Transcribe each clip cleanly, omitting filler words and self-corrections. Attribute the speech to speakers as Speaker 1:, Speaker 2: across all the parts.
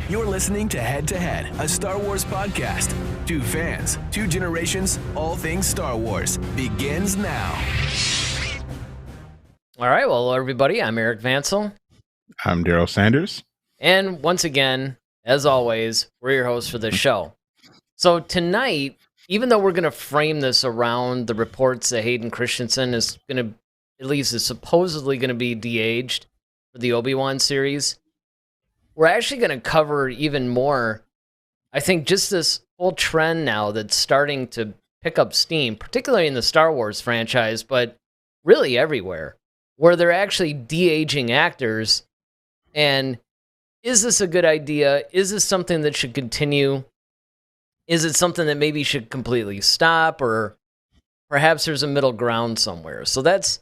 Speaker 1: You're listening to Head, a Star Wars podcast. Two fans, two generations, all things Star Wars begins now.
Speaker 2: All right, well, hello everybody. I'm Eric Vansel.
Speaker 3: I'm Daryl Sanders.
Speaker 2: And once again, as always, we're your hosts for this show. So tonight, even though we're going to frame this around the reports that Hayden Christensen is going to, at least is supposedly going to be de-aged for the Obi Wan series, we're actually going to cover even more, I think, just this whole trend now that's starting to pick up steam, particularly in the Star Wars franchise, but really everywhere, where they're actually de-aging actors. And is this a good idea? Is this something that should continue? Is it something that maybe should completely stop? Or perhaps there's a middle ground somewhere? So that's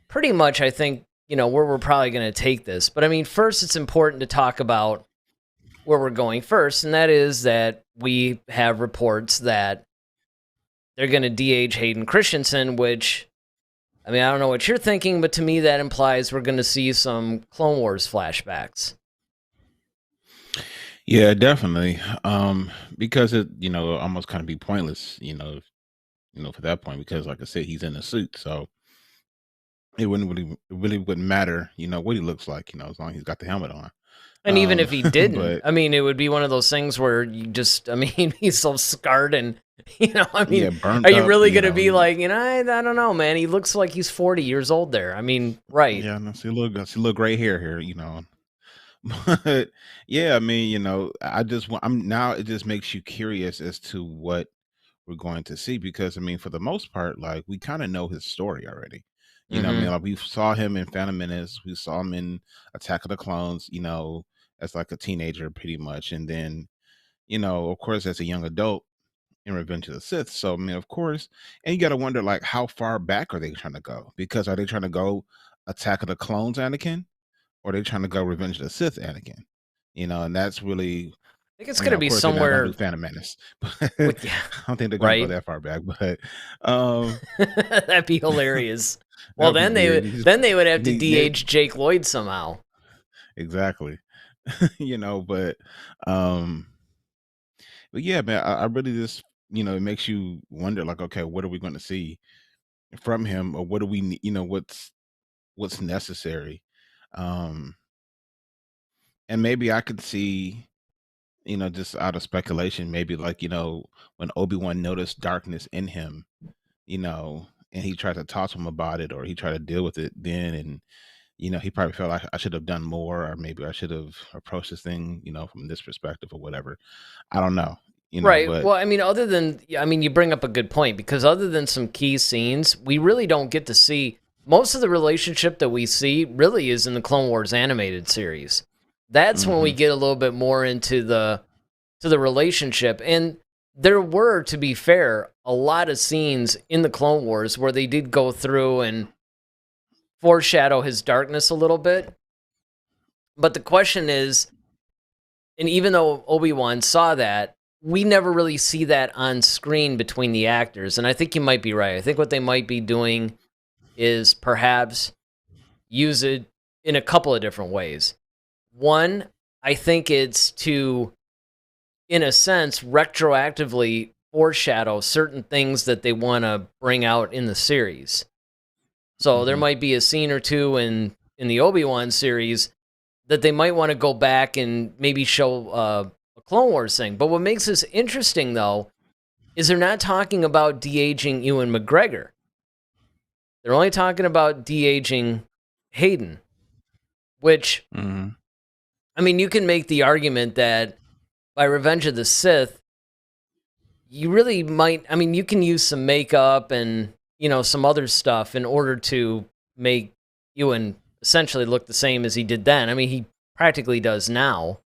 Speaker 2: pretty much, I think, where we're probably going to take this. But I mean, first, it's important to talk about where we're going first. And that is that we have reports that they're going to de-age Hayden Christensen, which, I mean, I don't know what you're thinking, but to me that implies we're going to see some Clone Wars flashbacks.
Speaker 3: Yeah, definitely. Because it, almost kind of be pointless, for that point, because like I said, he's in a suit, so it really wouldn't matter, what he looks like, as long as he's got the helmet on.
Speaker 2: And even if he didn't, I mean, it would be one of those things where you just, I mean, he's so scarred and, I mean, are you really going to be like, I don't know, man. He looks like he's 40 years old there. I mean, right.
Speaker 3: Yeah, I see a little gray hair here, But yeah, I mean, I'm now, it just makes you curious as to what we're going to see, because I mean, for the most part, like, we kind of know his story already. I mean, like, we saw him in Phantom Menace, we saw him in Attack of the Clones, as like a teenager pretty much, and then, of course, as a young adult in Revenge of the Sith. So I mean, of course, and you got to wonder, like, how far back are they trying to go? Because are they trying to go Attack of the Clones Anakin, or are they trying to go Revenge of the Sith Anakin? And that's really,
Speaker 2: I think it's going to be somewhere.
Speaker 3: Do Phantom Menace, but
Speaker 2: yeah,
Speaker 3: I don't think they're going to go that far back. But
Speaker 2: that'd be hilarious. Well, then they would have to de-age Jake Lloyd somehow.
Speaker 3: Exactly. But yeah, man, I really just, it makes you wonder, like, okay, what are we going to see from him, or what do we need, what's necessary? And maybe I could see, just out of speculation, maybe like, when Obi-Wan noticed darkness in him, and he tried to talk to him about it, or he tried to deal with it then, and he probably felt like I should have done more, or maybe I should have approached this thing, from this perspective or whatever. I don't know.
Speaker 2: Right.
Speaker 3: But
Speaker 2: well, I mean, you bring up a good point, because other than some key scenes, we really don't get to see most of the relationship that we see really is in the Clone Wars animated series. That's when we get a little bit more into the relationship. And there were, to be fair, a lot of scenes in the Clone Wars where they did go through and foreshadow his darkness a little bit. But the question is, and even though Obi-Wan saw that, we never really see that on screen between the actors. And I think you might be right. I think what they might be doing is perhaps use it in a couple of different ways. One, I think it's to, in a sense, retroactively foreshadow certain things that they want to bring out in the series. So there might be a scene or two in the Obi-Wan series that they might want to go back and maybe show a Clone Wars thing. But what makes this interesting, though, is they're not talking about de-aging Ewan McGregor. They're only talking about de-aging Hayden, which, I mean, you can make the argument that by Revenge of the Sith, you really might, I mean, you can use some makeup and, some other stuff in order to make Ewan essentially look the same as he did then. I mean, he practically does now.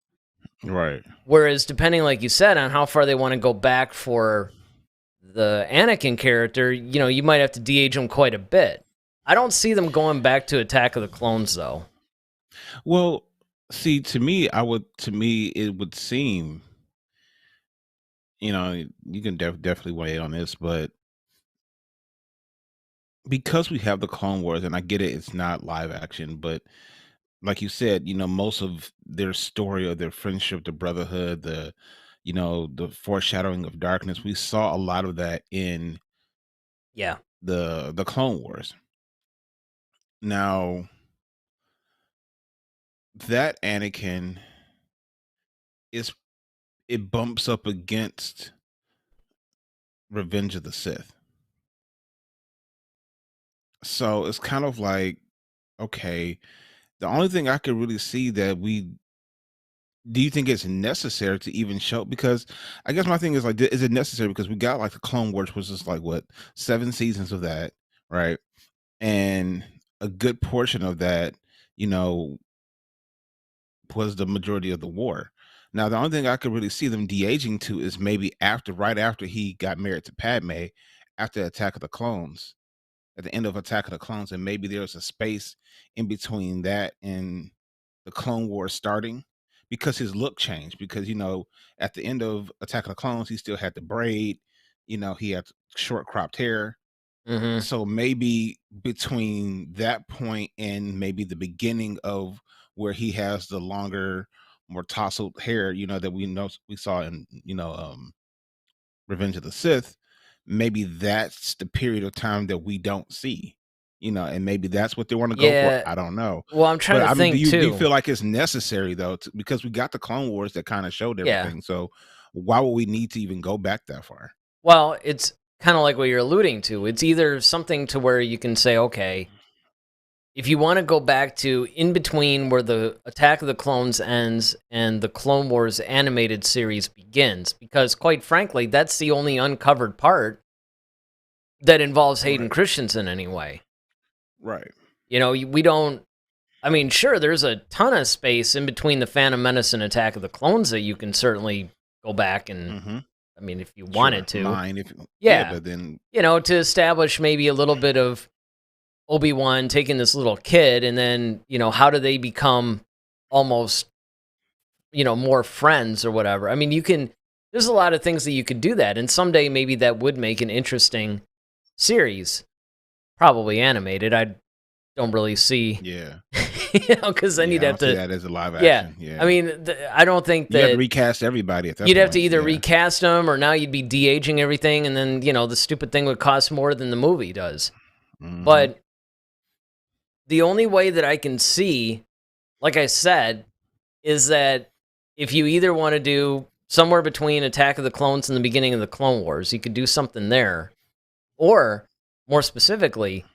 Speaker 3: Right.
Speaker 2: Whereas, depending, like you said, on how far they want to go back for the Anakin character, you might have to de-age him quite a bit. I don't see them going back to Attack of the Clones, though.
Speaker 3: Well, see, to me, it would seem, you can definitely weigh on this, but because we have the Clone Wars, and I get it, it's not live action, but like you said, most of their story of their friendship, the brotherhood, the foreshadowing of darkness, we saw a lot of that in
Speaker 2: Yeah.
Speaker 3: the Clone Wars. Now, that Anakin is it bumps up against Revenge of the Sith. So it's kind of like, okay, the only thing I could really see that do you think it's necessary to even show? Because I guess my thing is like, is it necessary? Because we got like the Clone Wars, which is like what, 7 seasons of that, right? And a good portion of that, you know, was the majority of the war. Now, the only thing I could really see them de-aging to is maybe right after he got married to Padme, after Attack of the Clones, at the end of Attack of the Clones, and maybe there's a space in between that and the Clone Wars starting, because his look changed. Because at the end of Attack of the Clones, he still had the braid, he had short cropped hair.
Speaker 2: Mm-hmm.
Speaker 3: So maybe between that point and maybe the beginning of where he has the longer, more tousled hair, that we saw in Revenge of the Sith, maybe that's the period of time that we don't see, and maybe that's what they want to go for.
Speaker 2: Yeah.
Speaker 3: I don't know.
Speaker 2: Well, I'm trying
Speaker 3: But
Speaker 2: to
Speaker 3: I mean, do
Speaker 2: think
Speaker 3: you
Speaker 2: too.
Speaker 3: feel like it's necessary though, because we got the Clone Wars that kind of showed
Speaker 2: Yeah.
Speaker 3: everything. So why would we need to even go back that far?
Speaker 2: Well, it's kind of like what you're alluding to. It's either something to where you can say, okay, if you want to go back to in between where the Attack of the Clones ends and the Clone Wars animated series begins, because quite frankly, that's the only uncovered part that involves Hayden
Speaker 3: Right.
Speaker 2: Christensen anyway.
Speaker 3: Right.
Speaker 2: We don't. I mean, sure, there's a ton of space in between the Phantom Menace and Attack of the Clones that you can certainly go back and,
Speaker 3: Mm-hmm.
Speaker 2: I mean, if you wanted to.
Speaker 3: Mine,
Speaker 2: Yeah.
Speaker 3: but then
Speaker 2: to establish maybe a little bit of Obi-Wan taking this little kid, and then, how do they become almost, more friends or whatever. I mean, there's a lot of things that you could do that, and someday maybe that would make an interesting series, probably animated. I don't really see,
Speaker 3: yeah,
Speaker 2: because then
Speaker 3: yeah,
Speaker 2: you'd
Speaker 3: I
Speaker 2: have
Speaker 3: don't see
Speaker 2: to,
Speaker 3: that as a live
Speaker 2: yeah.
Speaker 3: action. Yeah,
Speaker 2: I mean, I don't think
Speaker 3: you have to
Speaker 2: that
Speaker 3: recast everybody at that
Speaker 2: you'd have to
Speaker 3: point,
Speaker 2: either
Speaker 3: yeah.
Speaker 2: recast them, or now you'd be de-aging everything, and then, the stupid thing would cost more than the movie does.
Speaker 3: Mhm.
Speaker 2: But the only way that I can see, like I said, is that if you either want to do somewhere between Attack of the Clones and the beginning of the Clone Wars, you could do something there. Or, more specifically,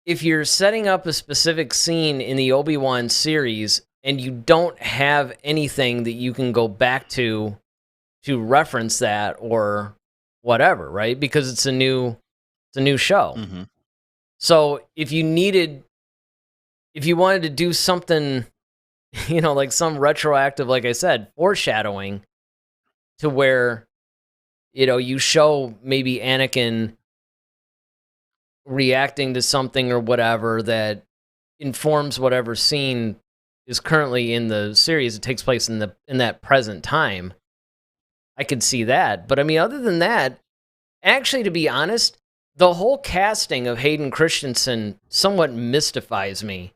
Speaker 2: if you're setting up a specific scene in the Obi-Wan series and you don't have anything that you can go back to reference that or whatever, right? Because it's a new show.
Speaker 3: Mm-hmm.
Speaker 2: So if you wanted to do something, like some retroactive, like I said, foreshadowing to where, you show maybe Anakin reacting to something or whatever that informs whatever scene is currently in the series. It takes place in that present time. I could see that. But I mean, other than that, actually, to be honest, the whole casting of Hayden Christensen somewhat mystifies me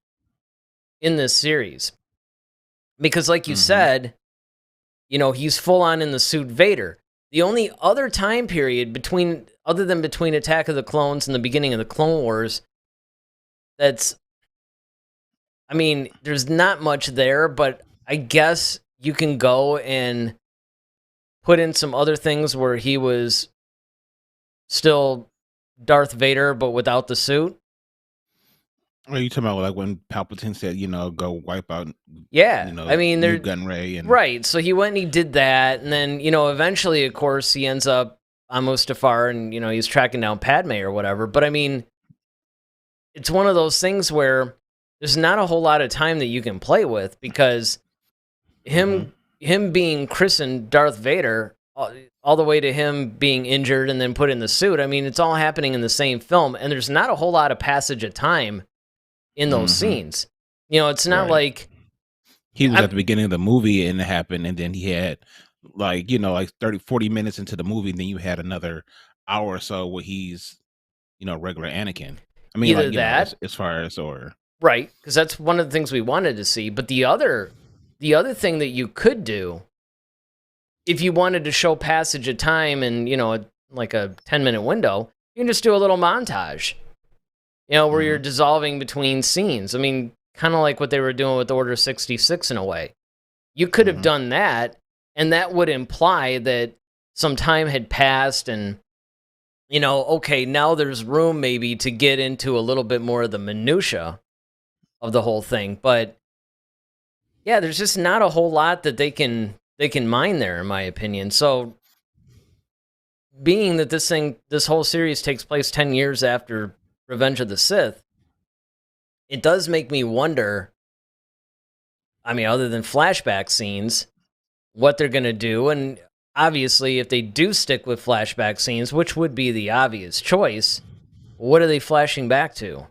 Speaker 2: in this series. Because like you said, he's full on in the suit Vader. The only other time period other than between Attack of the Clones and the beginning of the Clone Wars, there's not much there, but I guess you can go and put in some other things where he was still Darth Vader, but without the suit.
Speaker 3: Are you talking about like when Palpatine said, go wipe out,
Speaker 2: Yeah, I mean, they're
Speaker 3: Gunray and
Speaker 2: right. So he went and he did that, and then eventually, of course, he ends up on Mustafar, and he's tracking down Padme or whatever. But I mean, it's one of those things where there's not a whole lot of time that you can play with, because him being christened Darth Vader, all the way to him being injured and then put in the suit. I mean, it's all happening in the same film, and there's not a whole lot of passage of time in those scenes. It's not like
Speaker 3: he was at the beginning of the movie and it happened, and then he had like 30, 40 minutes into the movie, and then you had another hour or so where he's regular Anakin. I mean,
Speaker 2: either
Speaker 3: like
Speaker 2: that,
Speaker 3: as far as, or
Speaker 2: Right, because that's one of the things we wanted to see. But the other thing that you could do, if you wanted to show passage of time in, like a 10-minute window, you can just do a little montage, where you're dissolving between scenes. I mean, kind of like what they were doing with Order 66 in a way. You could have done that, and that would imply that some time had passed and, okay, now there's room maybe to get into a little bit more of the minutia of the whole thing. But yeah, there's just not a whole lot that they can mine there, in my opinion. So being that this whole series takes place 10 years after Revenge of the Sith, it does make me wonder, I mean, other than flashback scenes, what they're going to do. And obviously, if they do stick with flashback scenes, which would be the obvious choice, what are they flashing back to?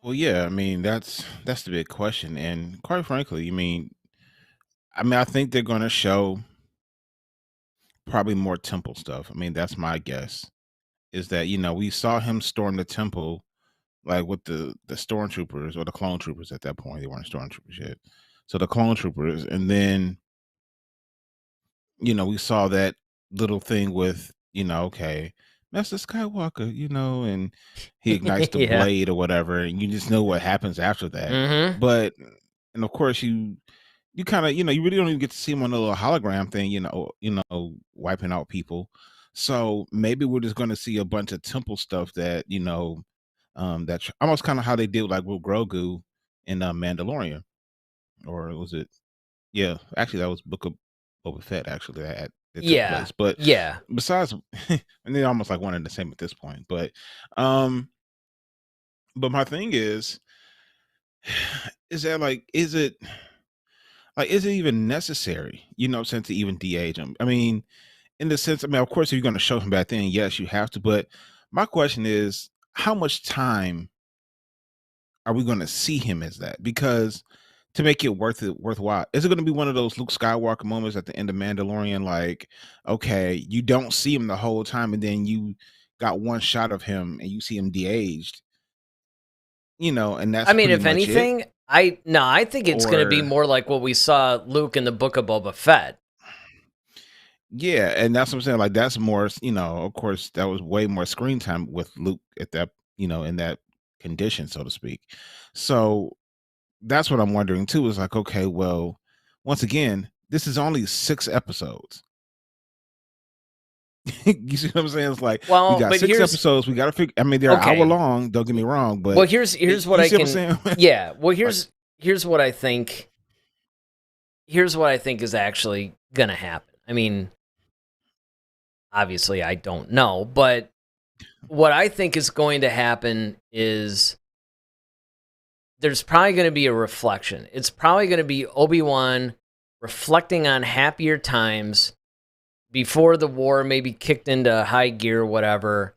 Speaker 3: Well, yeah, I mean that's the big question, and quite frankly, I think they're going to show probably more temple stuff. I mean, that's my guess. Is that we saw him storm the temple like with the stormtroopers or the clone troopers at that point. They weren't stormtroopers yet, so the clone troopers, and then we saw that little thing with okay, Master Skywalker, and he ignites the
Speaker 2: Yeah.
Speaker 3: blade or whatever, and you just know what happens after that.
Speaker 2: Mm-hmm.
Speaker 3: But and of course you kind of you really don't even get to see him on a little hologram thing, wiping out people. So maybe we're just going to see a bunch of temple stuff that that's almost kind of how they did like with Grogu in Mandalorian, or was it? Yeah, actually, that was Book of Boba Fett. Actually, that it took
Speaker 2: Yeah.
Speaker 3: place. But
Speaker 2: Yeah.
Speaker 3: besides, and they're almost like one and the same at this point. But my thing is that is it even necessary? Since to even de-age him. I mean, in the sense, of course, if you're going to show him back then, yes, you have to. But my question is, how much time are we going to see him as that? Because to make it worthwhile, is it going to be one of those Luke Skywalker moments at the end of Mandalorian? Like, okay, you don't see him the whole time, and then you got one shot of him, and you see him de-aged. And that's
Speaker 2: I mean,
Speaker 3: pretty
Speaker 2: if
Speaker 3: much
Speaker 2: anything,
Speaker 3: it.
Speaker 2: I think it's going to be
Speaker 3: Or
Speaker 2: more like what we saw Luke in the Book of Boba Fett.
Speaker 3: yeah, and that's what I'm saying. Like that's more, of course, that was way more screen time with Luke at that, in that condition, so to speak. So that's what I'm wondering too. Is like, okay, well, once again, this is only 6 episodes. You see what I'm saying? It's like we
Speaker 2: Well,
Speaker 3: got
Speaker 2: but
Speaker 3: 6
Speaker 2: here's
Speaker 3: episodes. We got to figure. I mean, they're
Speaker 2: okay.
Speaker 3: hour long. Don't get me wrong, but
Speaker 2: Well, here's what
Speaker 3: you
Speaker 2: I
Speaker 3: see what
Speaker 2: can.
Speaker 3: I'm saying?
Speaker 2: Yeah. Well,
Speaker 3: Like,
Speaker 2: here's what I think. Here's what I think is actually gonna happen. I mean, obviously, I don't know, but what I think is going to happen is there's probably going to be a reflection. It's probably going to be Obi-Wan reflecting on happier times before the war maybe kicked into high gear or whatever,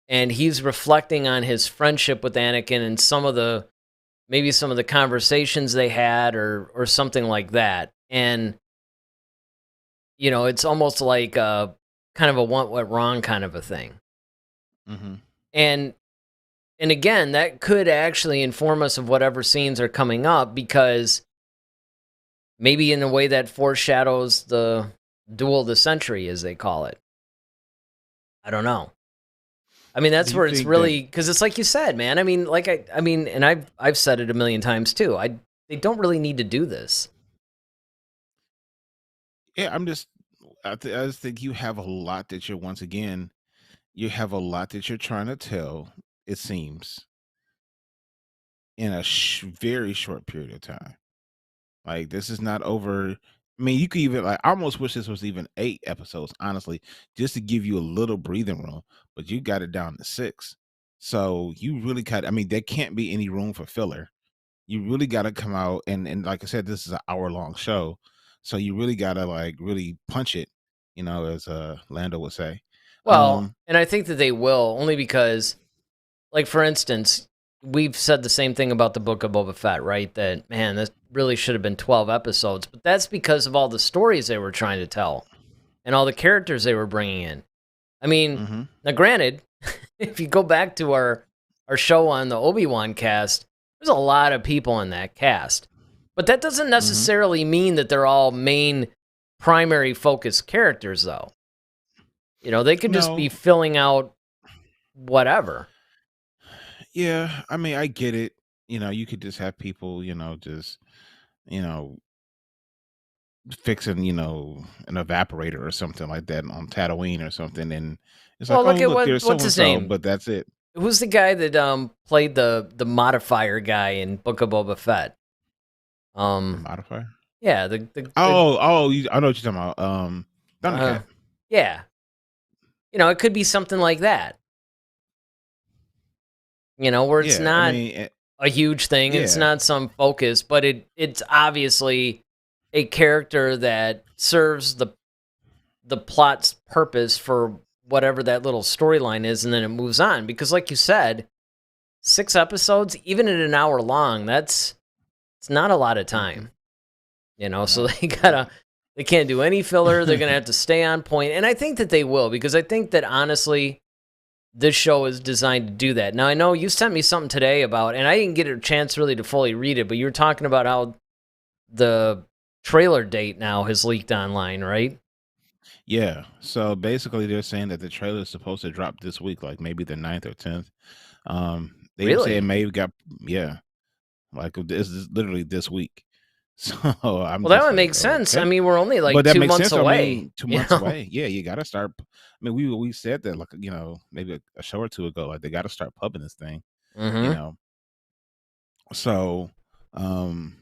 Speaker 2: and he's reflecting on his friendship with Anakin and some of the conversations they had or something like that. And it's almost like kind of a what went wrong kind of a thing.
Speaker 3: mm-hmm.
Speaker 2: And again, that could actually inform us of whatever scenes are coming up, because maybe in a way that foreshadows the duel of the century, as they call it. I don't know. I mean, that's where it's really, because it's like you said, man. I mean, and I've said it a million times too. They don't really need to do this.
Speaker 3: Yeah, I just think you have a lot that you're trying to tell. It seems in a very short period of time. Like this is not over. I mean, you could even like. I almost wish this was even 8 episodes, honestly, just to give you a little breathing room. But you got it down to 6, so you really got. I mean, there can't be any room for filler. You really got to come out and like I said, this is an hour-long show, so you really got to like really punch it, as Lando would say.
Speaker 2: Well, and I think that they will, only because, like, for instance, we've said the same thing about the Book of Boba Fett, right? That, man, this really should have been 12 episodes, but that's because of all the stories they were trying to tell and all the characters they were bringing in. I mean, now granted, if you go back to our our show on the Obi-Wan cast, there's a lot of people in that cast. But that doesn't necessarily mean that they're all main primary focus characters, though. You know, they could just be
Speaker 3: No,
Speaker 2: filling out whatever.
Speaker 3: yeah, I mean, I get it. You know, you could just have people, just, you know, fixing, an evaporator or something like that on Tatooine or something, and it's like,
Speaker 2: Well,
Speaker 3: oh,
Speaker 2: look at
Speaker 3: look, there's so
Speaker 2: what's
Speaker 3: and
Speaker 2: his
Speaker 3: so,
Speaker 2: name?
Speaker 3: but that's it.
Speaker 2: Who's the guy that played the modifier guy in Book of Boba Fett?
Speaker 3: The modifier.
Speaker 2: Yeah, the
Speaker 3: I know what you're talking about. Thundercat.
Speaker 2: yeah. You know, it could be something like that. You know, where it's
Speaker 3: Yeah, I
Speaker 2: not
Speaker 3: mean,
Speaker 2: a huge thing, it's
Speaker 3: yeah.
Speaker 2: not some focus, but it's obviously a character that serves the plot's purpose for whatever that little storyline is, and then it moves on. Because, like you said, 6 episodes, even at an hour long, it's not a lot of time. You know, so
Speaker 3: No.
Speaker 2: they can't do any filler. They're gonna have to stay on point, and I think that they will, because I think that honestly, this show is designed to do that. Now, I know you sent me something today about, and I didn't get a chance really to fully read it, but you were talking about how the trailer date now has leaked online, right?
Speaker 3: Yeah. So basically, they're saying that the trailer is supposed to drop this week, like maybe the 9th or 10th. They even say it
Speaker 2: Really?
Speaker 3: may have got, yeah, like this is literally this week. So I'm
Speaker 2: Well, that
Speaker 3: just
Speaker 2: would
Speaker 3: like,
Speaker 2: make sense. I
Speaker 3: okay,
Speaker 2: mean, we're only like
Speaker 3: but that
Speaker 2: 2
Speaker 3: makes
Speaker 2: months
Speaker 3: sense. I
Speaker 2: away,
Speaker 3: mean, 2
Speaker 2: you
Speaker 3: months
Speaker 2: know?
Speaker 3: away. Yeah, you got to start. I mean, we said that like maybe a show or two ago, like they got to start pubbing this thing. You
Speaker 2: Mm-hmm.
Speaker 3: know, so um,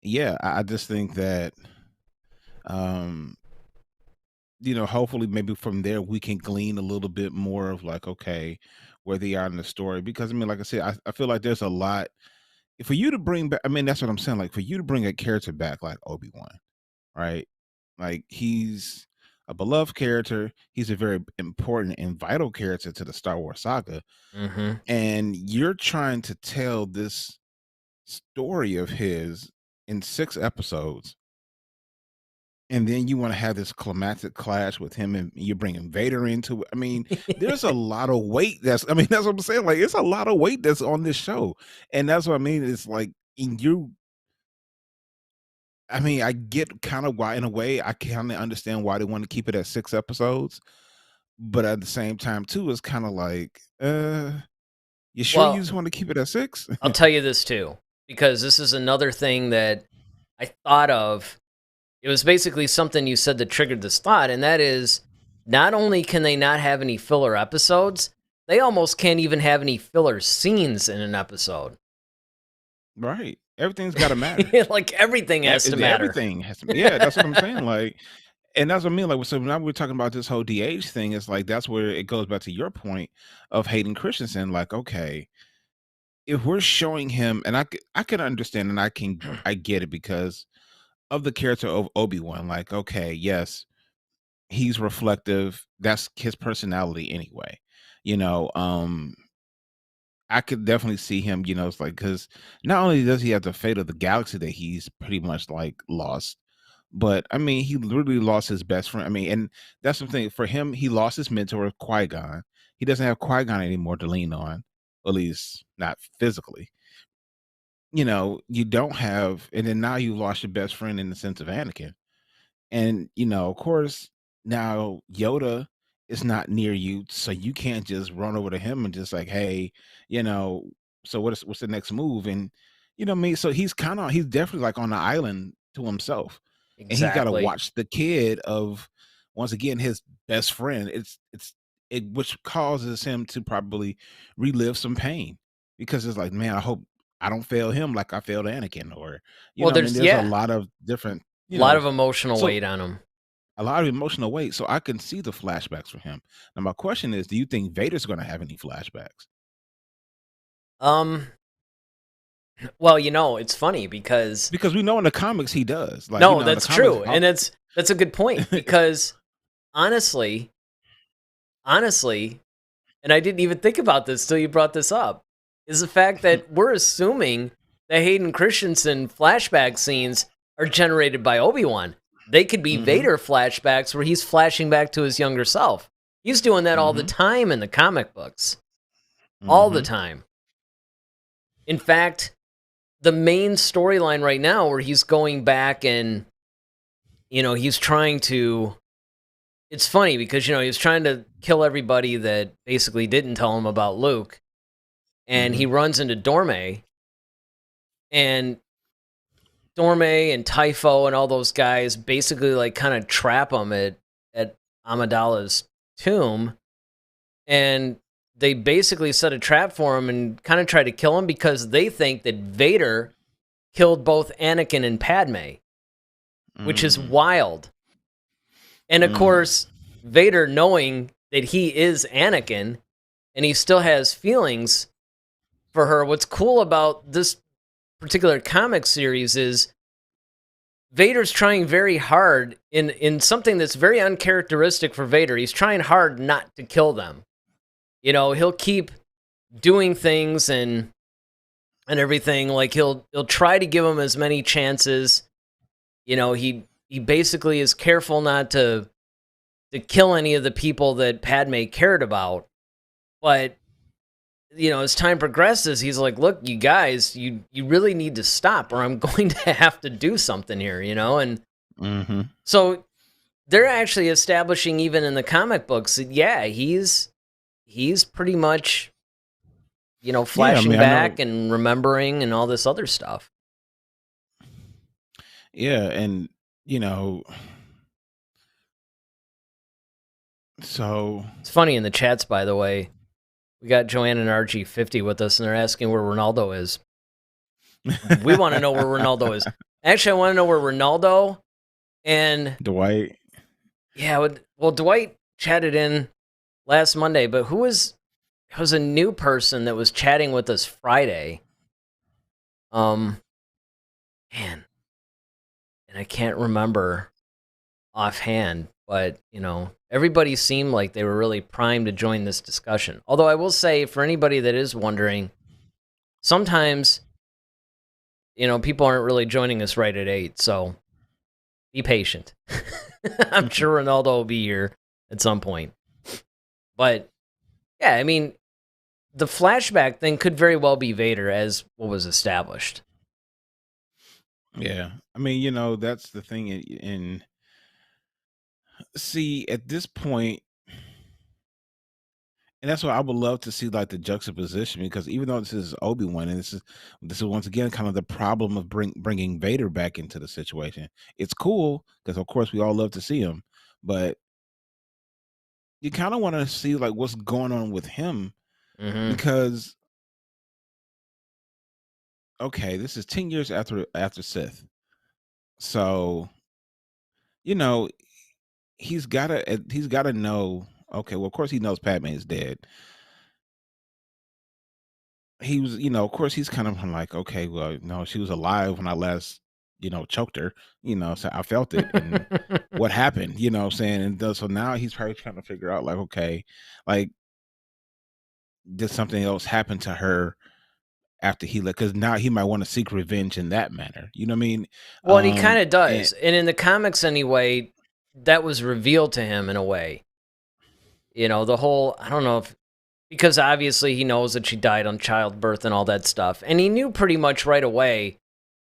Speaker 3: yeah, I just think that um hopefully maybe from there we can glean a little bit more of like, okay, where they are in the story. Because I mean, like I said, I feel like there's a lot for you to bring back. I mean, that's what I'm saying. Like for you to bring a character back like Obi-Wan, right? Like he's a beloved character. He's a very important and vital character to the Star Wars saga.
Speaker 2: Mm-hmm.
Speaker 3: And you're trying to tell this story of his in 6 episodes, and then you want to have this climactic clash with him, and you're bringing Vader into it. I mean, there's a lot of weight I mean, that's what I'm saying. Like, it's a lot of weight that's on this show. And that's what I mean. It's like, I mean, I get kind of why, in a way, I kind of understand why they want to keep it at 6 episodes. But at the same time, too, it's kind of like, you sure you
Speaker 2: Well,
Speaker 3: just want to keep it at six?
Speaker 2: I'll tell you this too, because this is another thing that I thought of. It was basically something you said that triggered this thought, and that is, not only can they not have any filler episodes, they almost can't even have any filler scenes in an episode.
Speaker 3: Right. Everything's got to matter.
Speaker 2: Like everything has to matter.
Speaker 3: Everything has to. Yeah, that's what I'm saying. Like, and that's what I mean. Like, so now we're talking about this whole DH thing. It's like that's where it goes back to your point of Hayden Christensen. Like, okay, if we're showing him, and I can understand, and I get it because of the character of Obi-Wan. Like, okay, yes, he's reflective. That's his personality anyway. You know, I could definitely see him, it's like, because not only does he have the fate of the galaxy that he's pretty much like lost, but I mean, he literally lost his best friend. I mean, and that's something for him. He lost his mentor, Qui-Gon. He doesn't have Qui-Gon anymore to lean on, at least not physically. You don't have, and then now you lost your best friend in the sense of Anakin. And, of course, now Yoda is not near you, so you can't just run over to him and just like, hey, you know, so what's the next move? And what I mean, so he's definitely like on the island to himself. And he's got to
Speaker 2: Exactly.
Speaker 3: watch the kid of, once again, his best friend. Which causes him to probably relive some pain, because it's like, man, I hope I don't fail him like I failed Anakin, or
Speaker 2: Well,
Speaker 3: I mean,
Speaker 2: there's
Speaker 3: there's a
Speaker 2: yeah,
Speaker 3: lot of different,
Speaker 2: a lot of emotional
Speaker 3: so
Speaker 2: weight on them.
Speaker 3: a lot of emotional weight. So I can see the flashbacks for him. Now, my question is, do you think Vader's going to have any flashbacks?
Speaker 2: Um, well, it's funny because
Speaker 3: Because we know in the comics he does. Like,
Speaker 2: no,
Speaker 3: in the
Speaker 2: that's
Speaker 3: comics,
Speaker 2: true, and that's a good point because honestly, honestly, and I didn't even think about this till you brought this up, is the fact that we're assuming that Hayden Christensen flashback scenes are generated by Obi-Wan. They could be
Speaker 3: hmm
Speaker 2: Vader flashbacks where he's flashing back to his younger self. He's doing that all the
Speaker 3: hmm
Speaker 2: time in the comic books. all the
Speaker 3: Mm-hmm.
Speaker 2: time. In fact, the main storyline right now where he's going back and, he's trying to. It's funny because, he was trying to kill everybody that basically didn't tell him about Luke. And
Speaker 3: Mm-hmm.
Speaker 2: he runs into Dorme. And Dorme and Typho and all those guys basically like kind of trap him at Amidala's tomb, and they basically set a trap for him and kind of try to kill him because they think that Vader killed both Anakin and Padme, which is
Speaker 3: Mm.
Speaker 2: wild. And of
Speaker 3: Mm.
Speaker 2: course, Vader, knowing that he is Anakin and he still has feelings for her, what's cool about this particular comic series is Vader's trying very hard in something that's very uncharacteristic for Vader. He's trying hard not to kill them. He'll keep doing things and everything. Like he'll try to give them as many chances. He basically is careful not to kill any of the people that Padme cared about. But as time progresses, he's like, look, you guys, you really need to stop or I'm going to have to do something here, and
Speaker 3: Mm-hmm.
Speaker 2: so they're actually establishing even in the comic books that, yeah, he's pretty much,
Speaker 3: Yeah, I
Speaker 2: flashing
Speaker 3: mean, I know.
Speaker 2: back and remembering and all this other stuff.
Speaker 3: Yeah, and you know, so
Speaker 2: It's funny in the chats, by the way. We got Joanne and RG50 with us, and they're asking where Ronaldo is. We want to know where Ronaldo is. Actually, I want to know where Ronaldo and
Speaker 3: Dwight.
Speaker 2: yeah, well, Dwight chatted in last Monday, but who was it was a new person that was chatting with us Friday. Man, and I can't remember offhand, but everybody seemed like they were really primed to join this discussion. Although I will say, for anybody that is wondering, sometimes people aren't really joining us right at 8, so be patient. I'm sure Ronaldo will be here at some point. But yeah, I mean, the flashback thing could very well be Vader, as what was established.
Speaker 3: Yeah, I mean, that's the thing. In see, at this point, and that's why I would love to see like the juxtaposition, because even though this is Obi-Wan, and this is once again kind of the problem of bringing Vader back into the situation. It's cool because of course we all love to see him, but you kind of want to see like what's going on with him,
Speaker 2: Mm-hmm.
Speaker 3: because okay, this is 10 years after Sith, so you know he's gotta know. Okay, well, of course he knows Padme is dead. He was, of course he's kind of like, okay, well, no, she was alive when I last, choked her, so I felt it. And what happened, what I'm saying? And so now he's probably trying to figure out, like, okay, like, did something else happen to her after he left? Because now he might want to seek revenge in that manner. You know what I mean?
Speaker 2: Well, and he kind of
Speaker 3: And
Speaker 2: does. And in the comics anyway, that was revealed to him in a way. The whole, I don't know if, because obviously he knows that she died on childbirth and all that stuff. And he knew pretty much right away,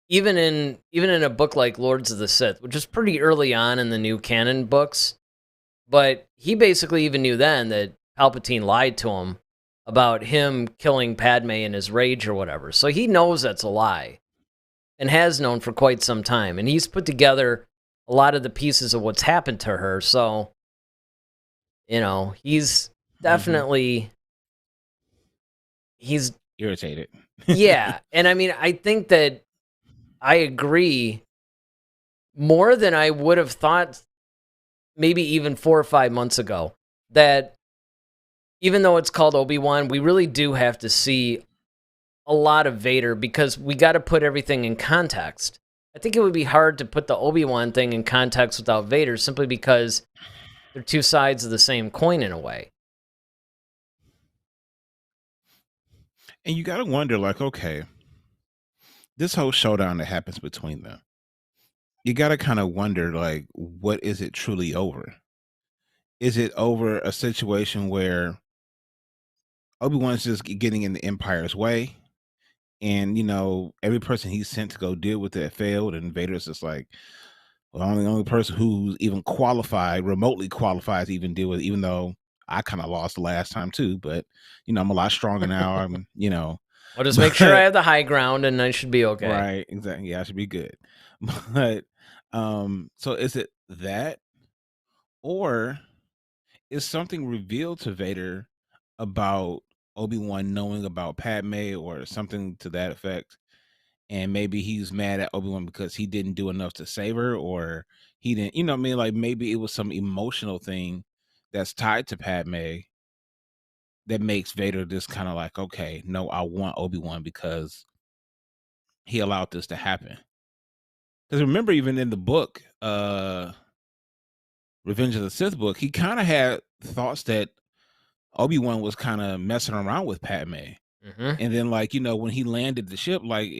Speaker 2: even in a book like Lords of the Sith, which is pretty early on in the new canon books. But he basically even knew then that Palpatine lied to him about him killing Padme in his rage or whatever. So he knows that's a lie and has known for quite some time. And he's put together a lot of the pieces of what's happened to her. So, he's definitely, he's,
Speaker 3: irritated.
Speaker 2: yeah. And I mean, I think that I agree more than I would have thought maybe even 4 or 5 months ago, that even though it's called Obi-Wan, we really do have to see a lot of Vader because we got to put everything in context. I think it would be hard to put the Obi-Wan thing in context without Vader, simply because they're two sides of the same coin in a way.
Speaker 3: And you got to wonder, like, okay, this whole showdown that happens between them, you got to kind of wonder, like, what is it truly over? Is it over a situation where, Obi-Wan's just getting in the Empire's way. And, every person he sent to go deal with it failed. And Vader's just like, well, I'm the only person who's even qualified, remotely qualified to even deal with it, even though I kind of lost the last time too. But, I'm a lot stronger now.
Speaker 2: I'll just make sure I have the high ground and I should be okay.
Speaker 3: Right, exactly. Yeah, I should be good. But so is it that, or is something revealed to Vader about Obi-Wan knowing about Padme or something to that effect? And maybe he's mad at Obi-Wan because he didn't do enough to save her, or he didn't, what I mean? Like maybe it was some emotional thing that's tied to Padme that makes Vader just kind of like, okay, no, I want Obi-Wan because he allowed this to happen. Because remember, even in the book, Revenge of the Sith book, he kind of had thoughts that Obi-Wan was kind of messing around with Padme. And then, like, when he landed the ship, like,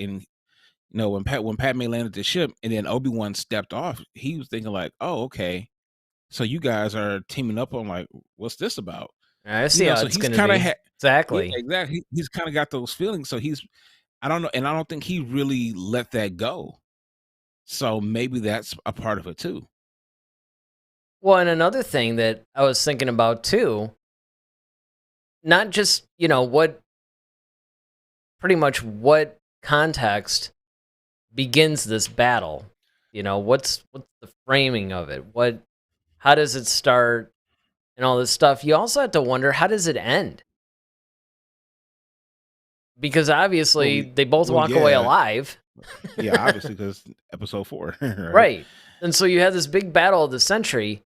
Speaker 3: when Padme landed the ship and then Obi-Wan stepped off, he was thinking like, oh, okay, so you guys are teaming up. On like, what's this about?
Speaker 2: I see how
Speaker 3: so
Speaker 2: it's
Speaker 3: he's
Speaker 2: going
Speaker 3: kind
Speaker 2: to
Speaker 3: of
Speaker 2: be. Exactly.
Speaker 3: exactly. He's kind of got those feelings. So I don't know, and I don't think he really let that go. So maybe that's a part of it too.
Speaker 2: Well, and another thing that I was thinking about too, not just, what context begins this battle. What's the framing of it? How does it start and all this stuff? You also have to wonder, how does it end? Because obviously they both walk away alive.
Speaker 3: Yeah, obviously, because episode 4.
Speaker 2: Right. And so you have this big battle of the century.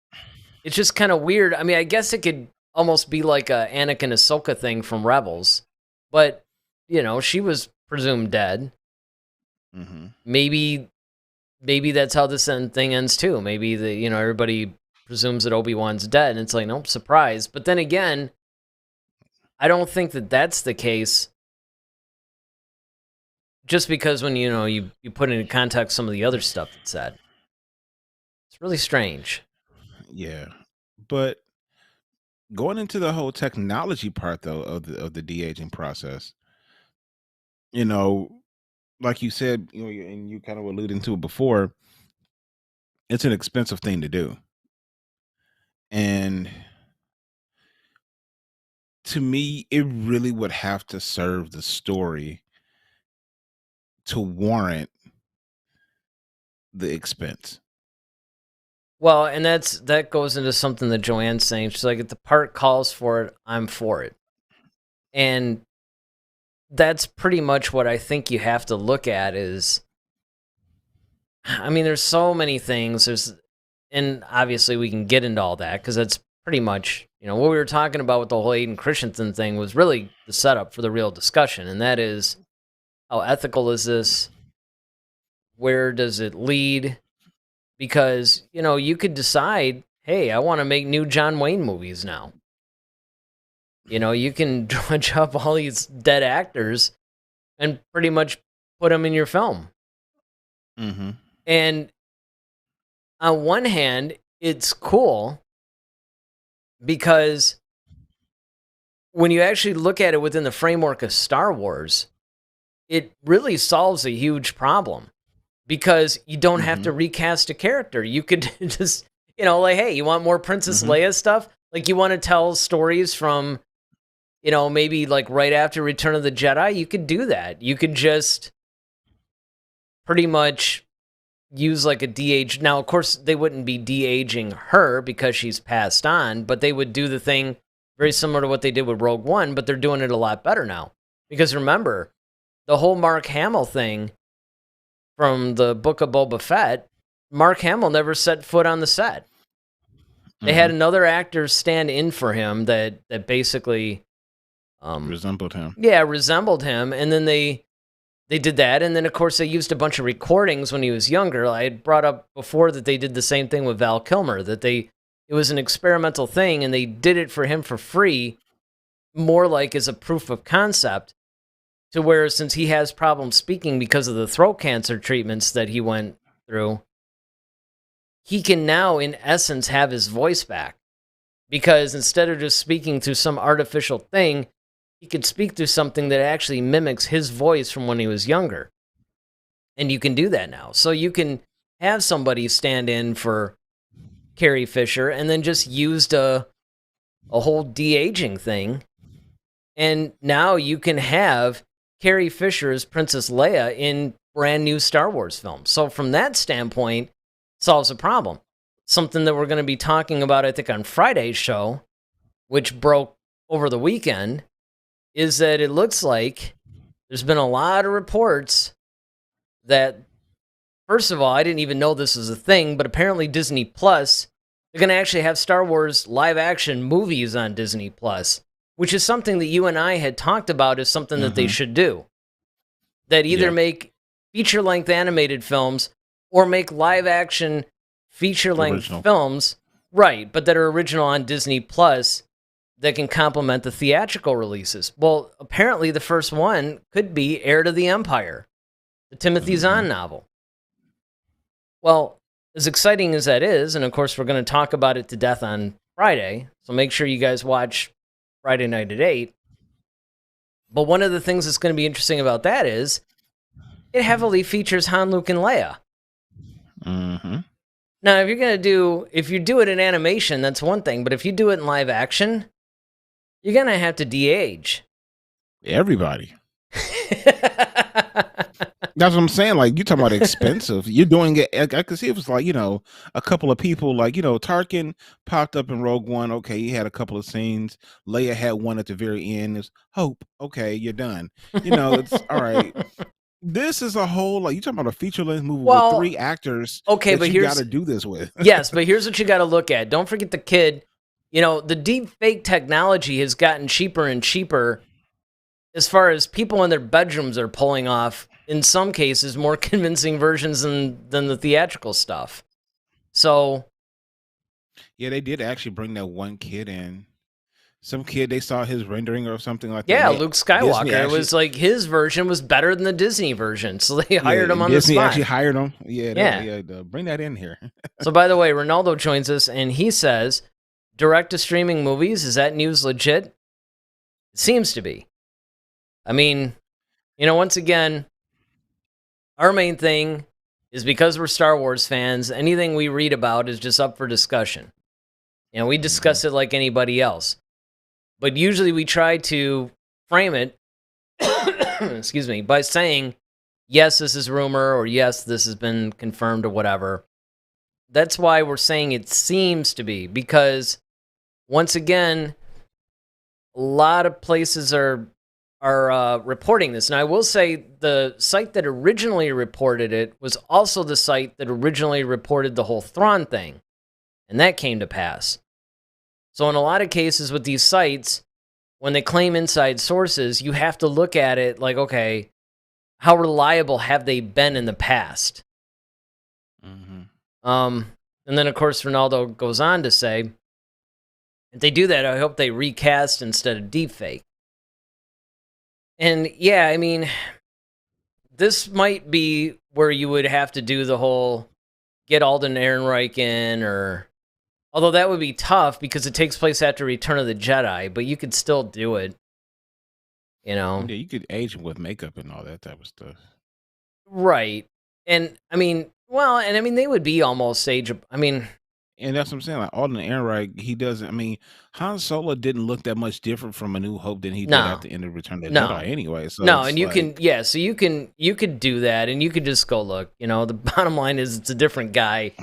Speaker 2: It's just kind of weird. I mean, I guess it could almost be like a Anakin Ahsoka thing from Rebels. But, she was presumed dead. Maybe that's how this thing ends too. Maybe everybody presumes that Obi-Wan's dead, and it's like, nope, surprise. But then again, I don't think that that's the case. Just because when you put into context some of the other stuff that's said, it's really strange.
Speaker 3: Yeah, but going into the whole technology part though of the de-aging process, like you said, and you kind of alluding to it before, it's an expensive thing to do. And to me, it really would have to serve the story to warrant the expense.
Speaker 2: Well, and that goes into something that Joanne's saying. She's like, if the part calls for it, I'm for it. And that's pretty much what I think you have to look at is, I mean, there's so many things. And obviously we can get into all that because that's pretty much, what we were talking about with the whole Hayden Christensen thing was really the setup for the real discussion. And that is, how ethical is this? Where does it lead? Because, you could decide, hey, I want to make new John Wayne movies now. You can dredge up all these dead actors and pretty much put them in your film. And on one hand, it's cool because when you actually look at it within the framework of Star Wars, it really solves a huge problem. Because you don't have to recast a character. You could just, like, hey, you want more Princess Leia stuff? Like, you want to tell stories from, maybe like right after Return of the Jedi? You could do that. You could just pretty much use like a de-age. Now, of course, they wouldn't be de-aging her because she's passed on, but they would do the thing very similar to what they did with Rogue One, but they're doing it a lot better now. Because remember, the whole Mark Hamill thing from the Book of Boba Fett, Mark Hamill never set foot on the set. They had another actor stand in for him that basically
Speaker 3: resembled him.
Speaker 2: Yeah, resembled him, and then they did that, and then of course they used a bunch of recordings when he was younger. I had brought up before that they did the same thing with Val Kilmer, that it was an experimental thing, and they did it for him for free, more like as a proof of concept. To where, since he has problems speaking because of the throat cancer treatments that he went through, he can now, in essence, have his voice back. Because instead of just speaking through some artificial thing, he could speak through something that actually mimics his voice from when he was younger. And you can do that now. So you can have somebody stand in for Carrie Fisher and then just used a whole de-aging thing. And now you can have Carrie Fisher as Princess Leia in brand new Star Wars films. So from that standpoint, solves a problem. Something that we're going to be talking about, I think, on Friday's show, which broke over the weekend, is that it looks like there's been a lot of reports that, first of all, I didn't even know this was a thing, but apparently Disney Plus, they're going to actually have Star Wars live-action movies on Disney Plus, which is something that you and I had talked about as something that they should do. That either make feature-length animated films or make live-action feature-length films, right, but that are original on Disney Plus that can complement the theatrical releases. Well, apparently the first one could be Heir to the Empire, the Timothy Zahn novel. Well, as exciting as that is, and of course we're going to talk about it to death on Friday, so make sure you guys watch Friday night at 8. But one of the things that's going to be interesting about that is it heavily features Han, Luke, and Leia. Now, if you do it in animation, that's one thing, but if you do it in live action, you're going to have to de-age
Speaker 3: everybody. That's what I'm saying. Like, you talking about expensive. You're doing it. I could see it was like, a couple of people, like, Tarkin popped up in Rogue One. Okay, he had a couple of scenes. Leia had one at the very end. It's Hope. Okay, you're done. It's all right. This is a whole, like, you talking about a feature-length movie with 3 actors.
Speaker 2: Okay, but
Speaker 3: you got to do this with.
Speaker 2: Yes, but here's what you got to look at. Don't forget the kid. The deep fake technology has gotten cheaper and cheaper as far as people in their bedrooms are pulling off, in some cases, more convincing versions than the theatrical stuff. So,
Speaker 3: yeah, they did actually bring that one kid in. Some kid, they saw his rendering or something like that.
Speaker 2: Yeah, Luke Skywalker. It was like his version was better than the Disney version, so they hired him on the spot.
Speaker 3: Disney actually hired him. Yeah. Bring that in here.
Speaker 2: So, by the way, Ronaldo joins us, and he says, direct-to-streaming movies, is that news legit? It seems to be. I mean, once again, our main thing is because we're Star Wars fans, anything we read about is just up for discussion. We discuss it like anybody else. But usually we try to frame it, excuse me, by saying, yes, this is rumor, or yes, this has been confirmed, or whatever. That's why we're saying it seems to be, because, once again, a lot of places are reporting this. And I will say the site that originally reported it was also the site that originally reported the whole Thrawn thing. And that came to pass. So in a lot of cases with these sites, when they claim inside sources, you have to look at it like, okay, how reliable have they been in the past? And then, of course, Ronaldo goes on to say, if they do that, I hope they recast instead of deepfake. And yeah, I mean, this might be where you would have to do the whole get Alden Ehrenreich in, or although that would be tough because it takes place after Return of the Jedi, but you could still do it.
Speaker 3: Yeah, you could age him with makeup and all that type of stuff.
Speaker 2: Right. And I mean, they would be almost ageable.
Speaker 3: And that's what I'm saying. Like Alden Ehrenreich, he doesn't. I mean, Han Solo didn't look that much different from A New Hope than he did at the end of Return of the Jedi, anyway. So
Speaker 2: and you could do that, and you could just go look. The bottom line is it's a different guy.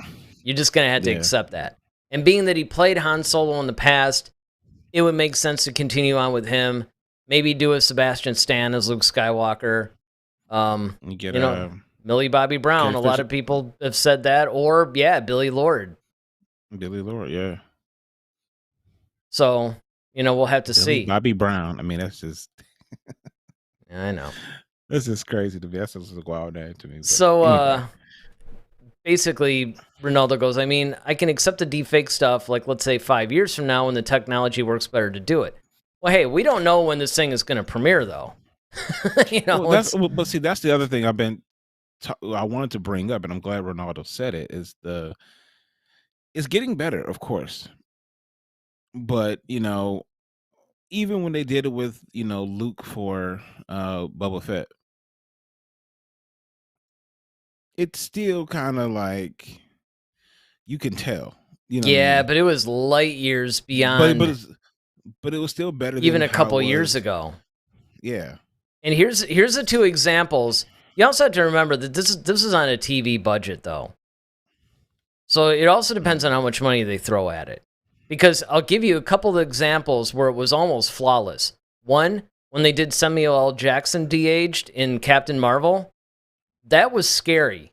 Speaker 2: You're just gonna have to accept that. And being that he played Han Solo in the past, it would make sense to continue on with him. Maybe do a Sebastian Stan as Luke Skywalker.
Speaker 3: You get
Speaker 2: Millie Bobby Brown. A lot of people have said that, or Billy Lord.
Speaker 3: Billy Lord, yeah.
Speaker 2: So, we'll have to see.
Speaker 3: Bobby Brown. I mean, that's just...
Speaker 2: I know.
Speaker 3: This is crazy to me. That's just a wild name to me.
Speaker 2: So,
Speaker 3: anyway.
Speaker 2: Basically, Ronaldo goes, I can accept the deepfake stuff, like, let's say 5 years from now when the technology works better to do it. Well, hey, we don't know when this thing is going to premiere, though.
Speaker 3: But see, that's the other thing I wanted to bring up, and I'm glad Ronaldo said it, is it's getting better, of course. But, even when they did it with, Luke for Boba Fett, it's still kind of like you can tell. You know what I
Speaker 2: Yeah,
Speaker 3: mean?
Speaker 2: but it was light years
Speaker 3: But
Speaker 2: beyond
Speaker 3: it was still better
Speaker 2: even
Speaker 3: than
Speaker 2: a
Speaker 3: how it
Speaker 2: couple years
Speaker 3: was.
Speaker 2: ago.
Speaker 3: Yeah.
Speaker 2: And here's the two examples. You also have to remember that this is on a TV budget though. So it also depends on how much money they throw at it. Because I'll give you a couple of examples where it was almost flawless. One, when they did Samuel L. Jackson de-aged in Captain Marvel, that was scary.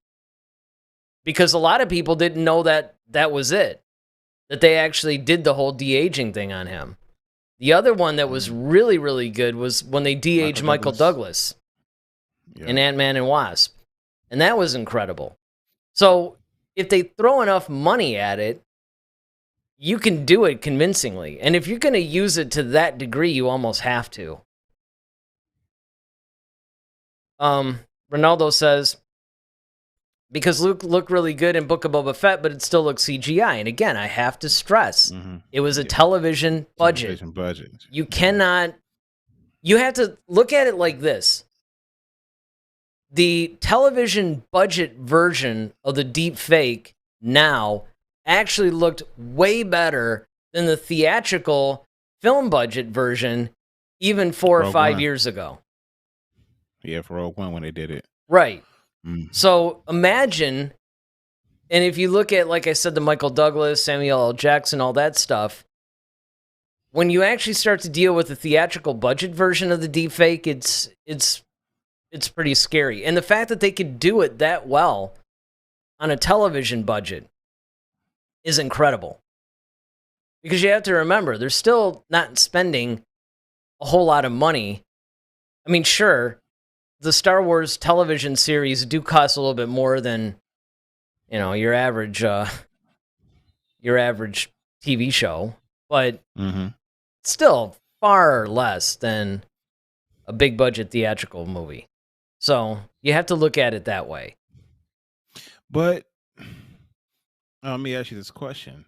Speaker 2: Because a lot of people didn't know that was it. That they actually did the whole de-aging thing on him. The other one that was really, really good was when they de-aged Michael Douglas in Ant-Man and Wasp. And that was incredible. So if they throw enough money at it, you can do it convincingly. And if you're going to use it to that degree, you almost have to. Ronaldo says, because Luke looked really good in Book of Boba Fett, but it still looks CGI. And again, I have to stress, it was a television budget. You cannot, you have to look at it like this. The television budget version of the deep fake now actually looked way better than the theatrical film budget version even 4 or 5 years ago.
Speaker 3: Yeah, for Rogue One when they did it.
Speaker 2: Right. So imagine, and if you look at, like I said, the Michael Douglas, Samuel L. Jackson, all that stuff, when you actually start to deal with the theatrical budget version of the deepfake, it's pretty scary. And the fact that they could do it that well on a television budget is incredible. Because you have to remember, they're still not spending a whole lot of money. I mean, sure, the Star Wars television series do cost a little bit more than, your average TV show, but still far less than a big budget theatrical movie. So you have to look at it that way.
Speaker 3: But let me ask you this question.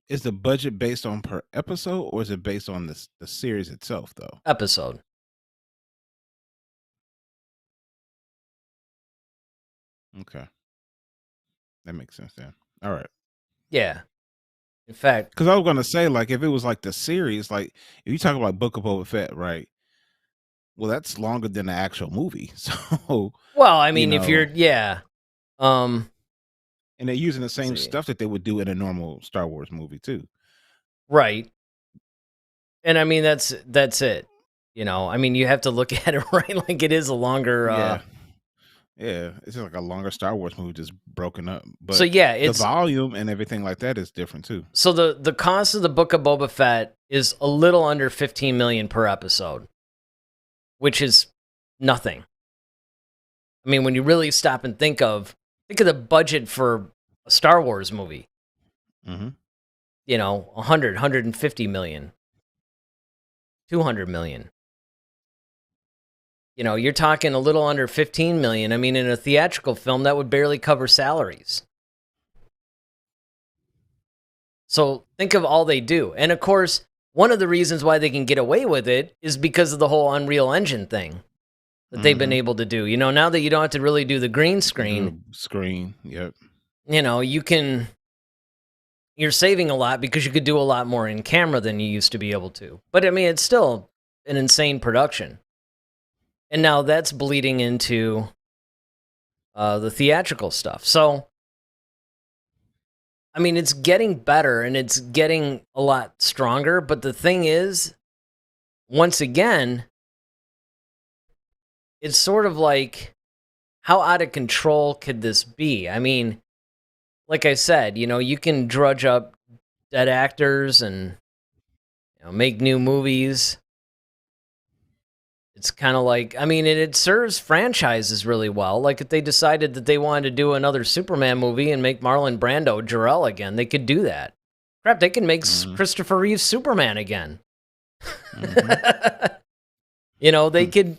Speaker 3: Is the budget based on per episode, or is it based on the series itself, though?
Speaker 2: Episode.
Speaker 3: Okay. That makes sense then. All right.
Speaker 2: Yeah. In fact,
Speaker 3: because I was going to say, like, if it was like the series, like, if you talk about Book of Boba Fett, right? Well, that's longer than the actual movie. So,
Speaker 2: well, I mean, if you're,
Speaker 3: and they're using the same stuff that they would do in a normal Star Wars movie too.
Speaker 2: Right. And I mean, that's it. I mean, you have to look at it right like it is a longer.
Speaker 3: Yeah, it's just like a longer Star Wars movie, just broken up. But
Speaker 2: so yeah,
Speaker 3: the volume and everything like that is different too.
Speaker 2: So the cost of the Book of Boba Fett is a little under $15 million per episode, which is nothing. I mean, when you really stop and think of the budget for a Star Wars movie. 150 million, 200 million. You're talking a little under 15 million. I mean, in a theatrical film, that would barely cover salaries. So think of all they do. And of course, one of the reasons why they can get away with it is because of the whole Unreal Engine thing that they've been able to do. Now that you don't have to really do the green screen.
Speaker 3: Yep.
Speaker 2: You're saving a lot because you could do a lot more in camera than you used to be able to. But I mean, it's still an insane production. And now that's bleeding into the theatrical stuff. So, I mean, it's getting better and it's getting a lot stronger. But the thing is, once again, it's sort of like, how out of control could this be? I mean, like I said, you can drudge up dead actors and make new movies. It's kind of like, I mean, it serves franchises really well. Like if they decided that they wanted to do another Superman movie and make Marlon Brando Jor-El again, they could do that. Crap, they can make Christopher Reeve Superman again. They could.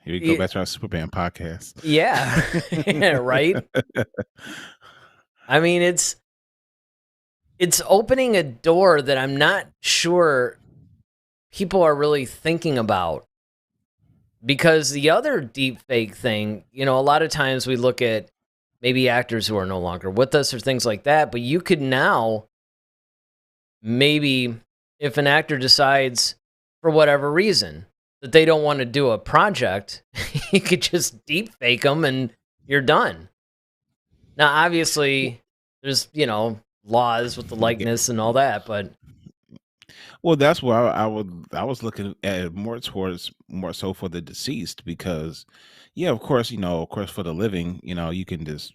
Speaker 3: Here we go back to our Superman podcast.
Speaker 2: Yeah, right. I mean, it's opening a door that I'm not sure people are really thinking about. Because the other deep fake thing, a lot of times we look at maybe actors who are no longer with us or things like that, but you could now, maybe if an actor decides for whatever reason that they don't want to do a project, you could just deep fake them and you're done. Now, obviously, there's, laws with the likeness and all that, but
Speaker 3: well, that's why I was looking at it more so for the deceased, because yeah, of course, for the living, you can just,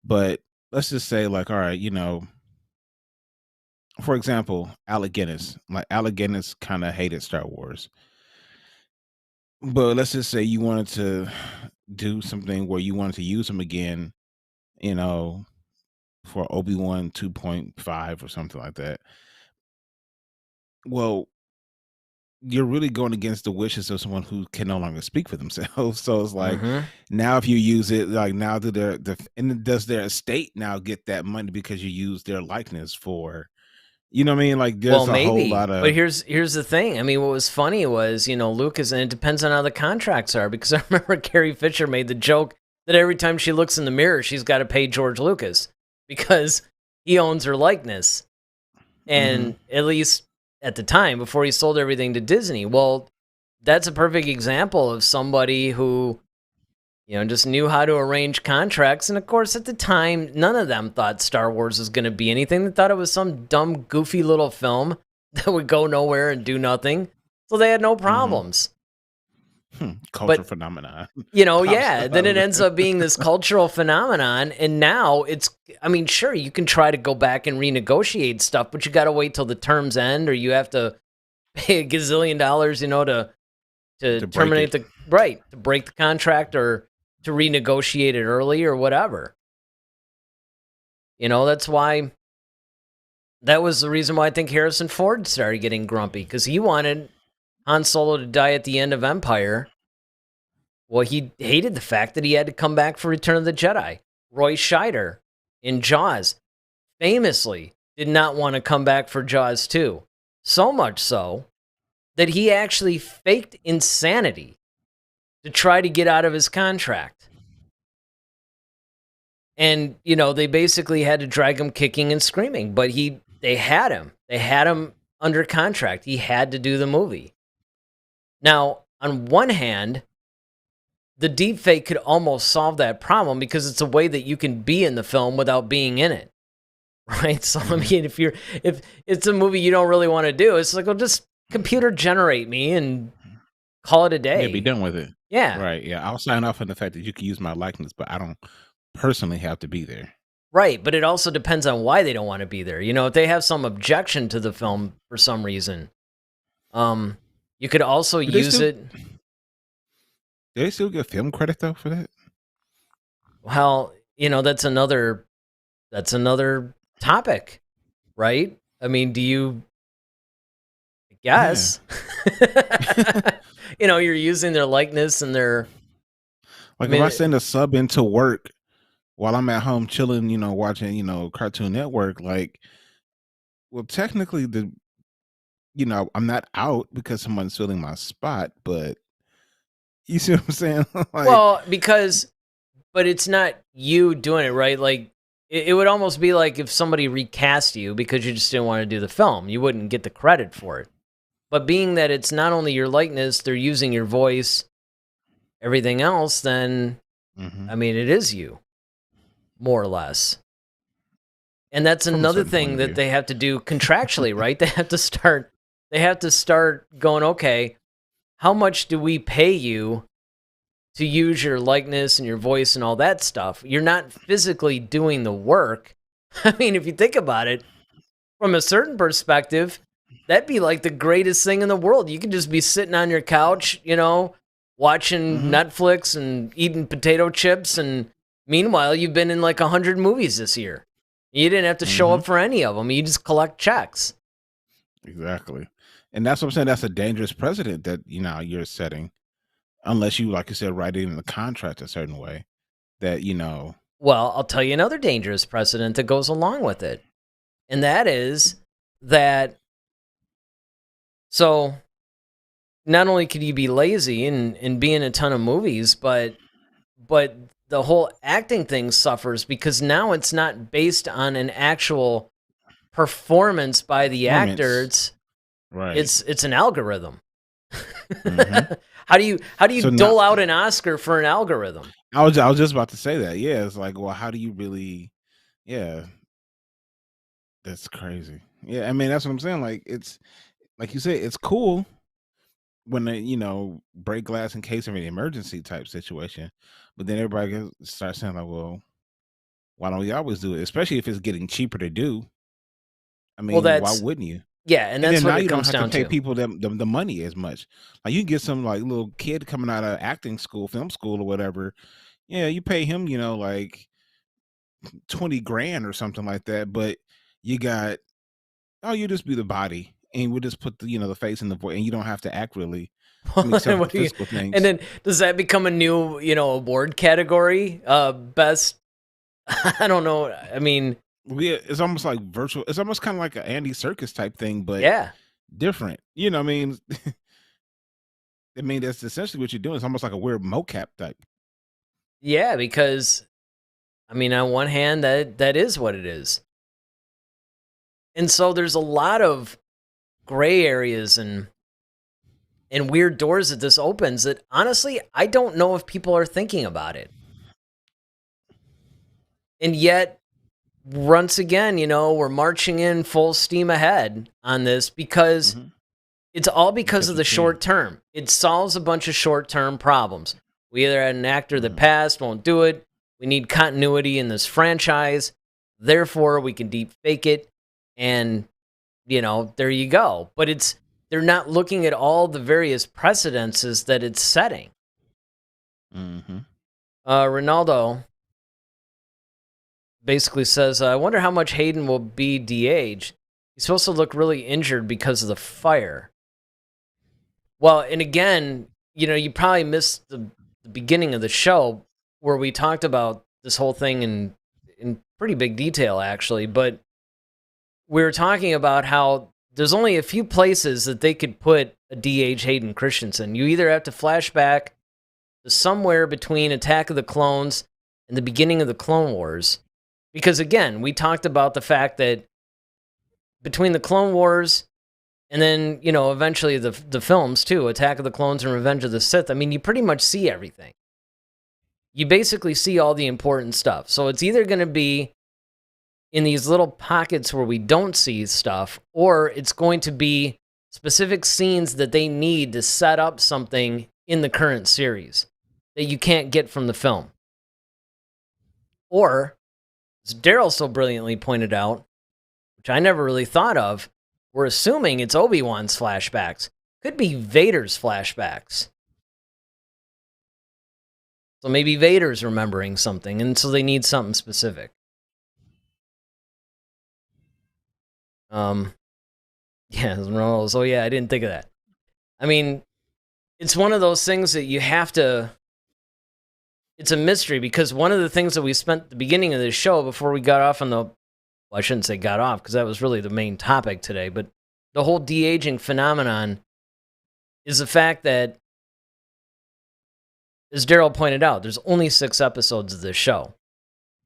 Speaker 3: but let's just say, like, all right, for example, Alec Guinness. Like, Alec Guinness kind of hated Star Wars, but let's just say you wanted to do something where you wanted to use him again, you know, for Obi-Wan 2.5 or something like that. Well, you're really going against the wishes of someone who can no longer speak for themselves. So it's like, now if you use it, like, now and does their estate now get that money because you use their likeness for, you know what I mean? Like, there's
Speaker 2: well,
Speaker 3: a whole
Speaker 2: maybe.
Speaker 3: lot of.
Speaker 2: But here's the thing. I mean, what was funny was, Lucas, and it depends on how the contracts are, because I remember Carrie Fisher made the joke that every time she looks in the mirror, she's got to pay George Lucas because he owns her likeness. And at least at the time, before he sold everything to Disney. Well, that's a perfect example of somebody who, just knew how to arrange contracts. And of course, at the time, none of them thought Star Wars was going to be anything. They thought it was some dumb, goofy little film that would go nowhere and do nothing. So they had no problems.
Speaker 3: Cultural phenomenon.
Speaker 2: Yeah. Then it ends up being this cultural phenomenon. And now sure, you can try to go back and renegotiate stuff, but you got to wait till the terms end, or you have to pay $1 gazillion, to terminate to break the contract, or to renegotiate it early, or whatever. That's why, that was the reason why I think Harrison Ford started getting grumpy, because he wanted Han Solo to die at the end of Empire. Well, he hated the fact that he had to come back for Return of the Jedi. Roy Scheider in Jaws famously did not want to come back for Jaws 2. So much so that he actually faked insanity to try to get out of his contract. And, they basically had to drag him kicking and screaming, but they had him. They had him under contract. He had to do the movie. Now, on one hand, the deepfake could almost solve that problem, because it's a way that you can be in the film without being in it, right? So, I mean, if it's a movie you don't really want to do, it's like, well, just computer generate me and call it a day.
Speaker 3: Yeah, be done with it.
Speaker 2: Yeah.
Speaker 3: Right, yeah. I'll sign off on the fact that you can use my likeness, but I don't personally have to be there.
Speaker 2: Right, but it also depends on why they don't want to be there. If they have some objection to the film for some reason, you could also use it.
Speaker 3: Do they still get film credit though for that?
Speaker 2: Well, that's another topic, right? I mean, do you? I guess. Yeah. You're using their likeness and their.
Speaker 3: Like, if I send a sub into work while I'm at home chilling, watching, Cartoon Network, like, well, technically I'm not out because someone's filling my spot, but you see what I'm saying? Like,
Speaker 2: well, but it's not you doing it, right? Like, it would almost be like if somebody recast you because you just didn't want to do the film. You wouldn't get the credit for it. But being that it's not only your likeness, they're using your voice, everything else, then, I mean, it is you, more or less. And that's another thing that they have to do contractually, right? They have to start going, okay, how much do we pay you to use your likeness and your voice and all that stuff? You're not physically doing the work. I mean, if you think about it, from a certain perspective, that'd be like the greatest thing in the world. You could just be sitting on your couch, watching Netflix and eating potato chips, and meanwhile, you've been in like 100 movies this year. You didn't have to show up for any of them. You just collect checks.
Speaker 3: Exactly. And that's what I'm saying. That's a dangerous precedent that, you're setting. unless you, like you said, write it in the contract a certain way that,
Speaker 2: Well, I'll tell you another dangerous precedent that goes along with it. And that is that, so not only could you be lazy and be in a ton of movies, but the whole acting thing suffers because now it's not based on an actual performance by the actor.
Speaker 3: Right.
Speaker 2: It's an algorithm.
Speaker 3: Mm-hmm.
Speaker 2: How do you
Speaker 3: So
Speaker 2: dole
Speaker 3: now,
Speaker 2: out an Oscar for an algorithm?
Speaker 3: I was just about to say that. Yeah, it's like, well, how do you really? Yeah, that's crazy. Yeah, I mean, that's what I'm saying. Like, it's like you said, it's cool when they, break glass in case of an emergency type situation, but then everybody starts saying like, well, why don't we always do it? Especially if it's getting cheaper to do. I
Speaker 2: Well,
Speaker 3: mean, why wouldn't you?
Speaker 2: yeah, and
Speaker 3: And
Speaker 2: that's
Speaker 3: then now
Speaker 2: what it
Speaker 3: you don't
Speaker 2: comes
Speaker 3: have to
Speaker 2: down
Speaker 3: pay
Speaker 2: to.
Speaker 3: people the money as much. Like you can get some like little kid coming out of acting school, film school, or whatever. Yeah, you pay him, like 20 grand or something like that. But you got, oh, you just be the body, and we'll just put the face in the voice, and you don't have to act really. Except for the physical
Speaker 2: And
Speaker 3: things.
Speaker 2: then does that become a new, award category? Best, I don't know. I mean,
Speaker 3: Yeah, it's almost like virtual. It's almost kind of like an Andy Circus type thing, but
Speaker 2: yeah,
Speaker 3: different. You know what I mean? I mean, that's essentially what you're doing. It's almost like a weird mocap type.
Speaker 2: yeah, because I mean, on one hand, that is what it is, and so there's a lot of gray areas and weird doors that this opens that honestly I don't know if people are thinking about it, and yet once again, we're marching in full steam ahead on this because
Speaker 3: Mm-hmm.
Speaker 2: it's all because
Speaker 3: Because
Speaker 2: of
Speaker 3: we
Speaker 2: the
Speaker 3: can.
Speaker 2: short term. It solves a bunch of short term problems. We either had an actor that
Speaker 3: Mhm.
Speaker 2: passed, won't do it. We need continuity in this franchise. Therefore, we can deep fake it. And, there you go. But they're not looking at all the various precedences that it's setting.
Speaker 3: Mm-hmm.
Speaker 2: Ronaldo basically says, I wonder how much Hayden will be de-aged. He's supposed to look really injured because of the fire. Well, and again, you probably missed the beginning of the show where we talked about this whole thing in pretty big detail, actually. But we were talking about how there's only a few places that they could put a DH Hayden Christensen. You either have to flash back to somewhere between Attack of the Clones and the beginning of the Clone Wars. Because again, we talked about the fact that between the Clone Wars and then, eventually the films too, Attack of the Clones and Revenge of the Sith, I mean, you pretty much see everything. You basically see all the important stuff. So it's either going to be in these little pockets where we don't see stuff, or it's going to be specific scenes that they need to set up something in the current series that you can't get from the film. Or, as Daryl so brilliantly pointed out, which I never really thought of, we're assuming it's Obi-Wan's flashbacks. Could be Vader's flashbacks. So maybe Vader's remembering something, and so they need something specific. Yeah, Ronaldo. So yeah, I didn't think of that. I mean, it's one of those things that you have to. It's a mystery because one of the things that we spent the beginning of this show before we got off on the, well, I shouldn't say got off because that was really the main topic today, but the whole de-aging phenomenon is the fact that, as Daryl pointed out, there's only 6 episodes of this show.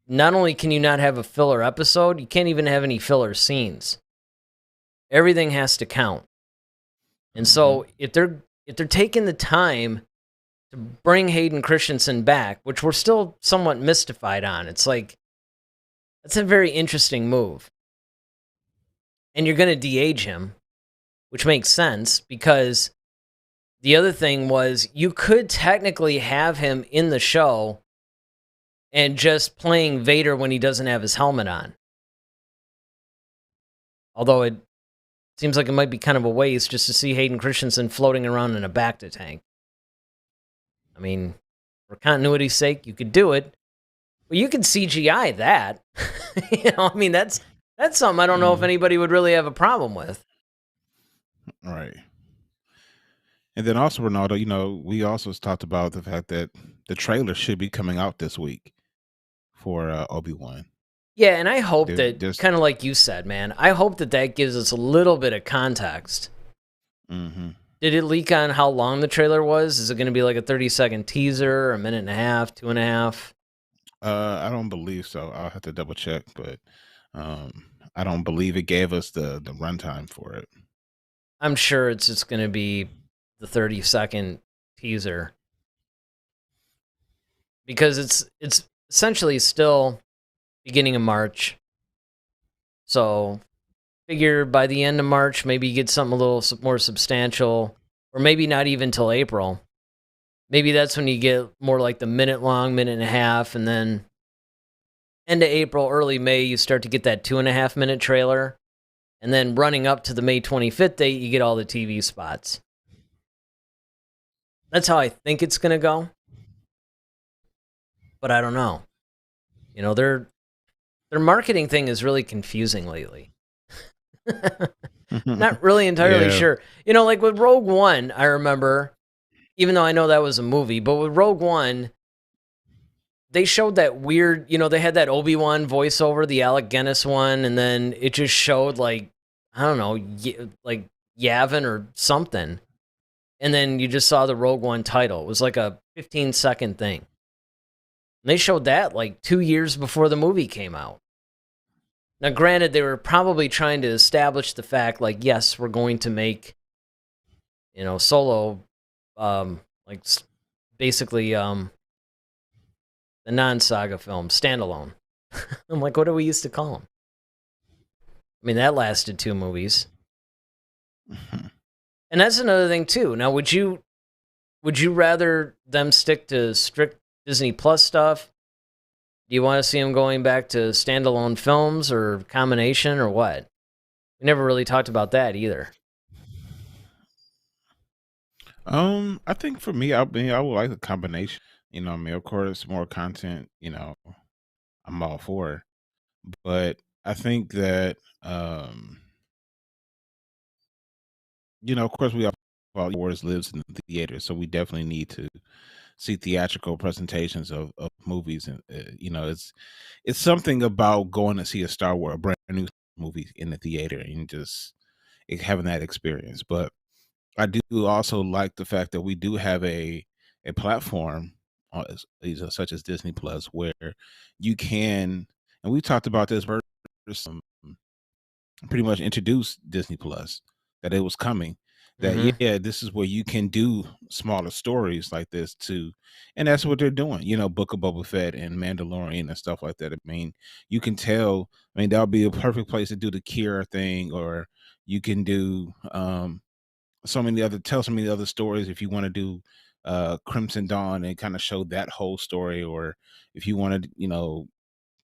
Speaker 2: Not only can you not have a filler episode, you can't even have any filler scenes. Everything has to count. And so if they're taking the time to bring Hayden Christensen back, which we're still somewhat mystified on, it's like, that's a very interesting move. And you're going to de-age him, which makes sense because the other thing was you could technically have him in the show and just playing Vader when he doesn't have his helmet on. Although it seems like it might be kind of a waste just to see Hayden Christensen floating around in a Bacta tank. I mean, for continuity's sake, you could do it. But you could CGI that. I mean, that's something I don't know if anybody would really have a problem with.
Speaker 3: Right. And then also, Ronaldo, we also talked about the fact that the trailer should be coming out this week for Obi-Wan.
Speaker 2: Yeah, and I hope
Speaker 3: There,
Speaker 2: that,
Speaker 3: there's,
Speaker 2: kind of like you said, man, I hope that that gives us a little bit of context.
Speaker 3: hmm
Speaker 2: Did it leak on how long the trailer was? Is it going to be like a 30-second teaser, a minute and a half, 2.5?
Speaker 3: I don't believe so. I'll have to double check, but I don't believe it gave us the runtime for it.
Speaker 2: I'm sure it's just going to be the 30-second teaser. Because it's essentially still beginning of March. So figure by the end of March, maybe you get something a little more substantial, or maybe not even till April. Maybe that's when you get more like the minute long, minute and a half, and then end of April, early May, you start to get that 2.5 minute trailer. And then running up to the May 25th date, you get all the TV spots. That's how I think it's going to go. But I don't know. Their marketing thing is really confusing lately. Not really entirely
Speaker 3: Yeah.
Speaker 2: sure. Like with Rogue One, I remember, even though I know that was a movie, but with Rogue One, they showed that weird, they had that Obi-Wan voiceover, the Alec Guinness one, and then it just showed like, I don't know, like Yavin or something. And then you just saw the Rogue One title. It was like a 15-second thing. And they showed that like 2 years before the movie came out. Now, granted, they were probably trying to establish the fact, like, yes, we're going to make, Solo, like, basically, the non-saga film, standalone. I'm like, what do we used to call them? I mean, that lasted 2 movies. And that's another thing, too. Now, would you rather them stick to strict Disney Plus stuff? Do you want to see them going back to standalone films or combination or what? We never really talked about that either.
Speaker 3: I think for me, I would like a combination. Of course, more content. I'm all for. But I think that, of course, we all Wars lives in the theater, so we definitely need to see theatrical presentations of movies, and it's something about going to see a Star Wars, a brand new movie in the theater, and just having that experience. But I do also like the fact that we do have a platform, such as Disney Plus, where you can, and we talked about this version, pretty much introduced Disney Plus, that it was coming. That this is where you can do smaller stories like this too, and that's what they're doing. Book of Boba Fett and Mandalorian and stuff like that. I mean, you can tell. I mean, that would be a perfect place to do the Kira thing, or you can do so many other stories if you want to do Crimson Dawn and kind of show that whole story, or if you want to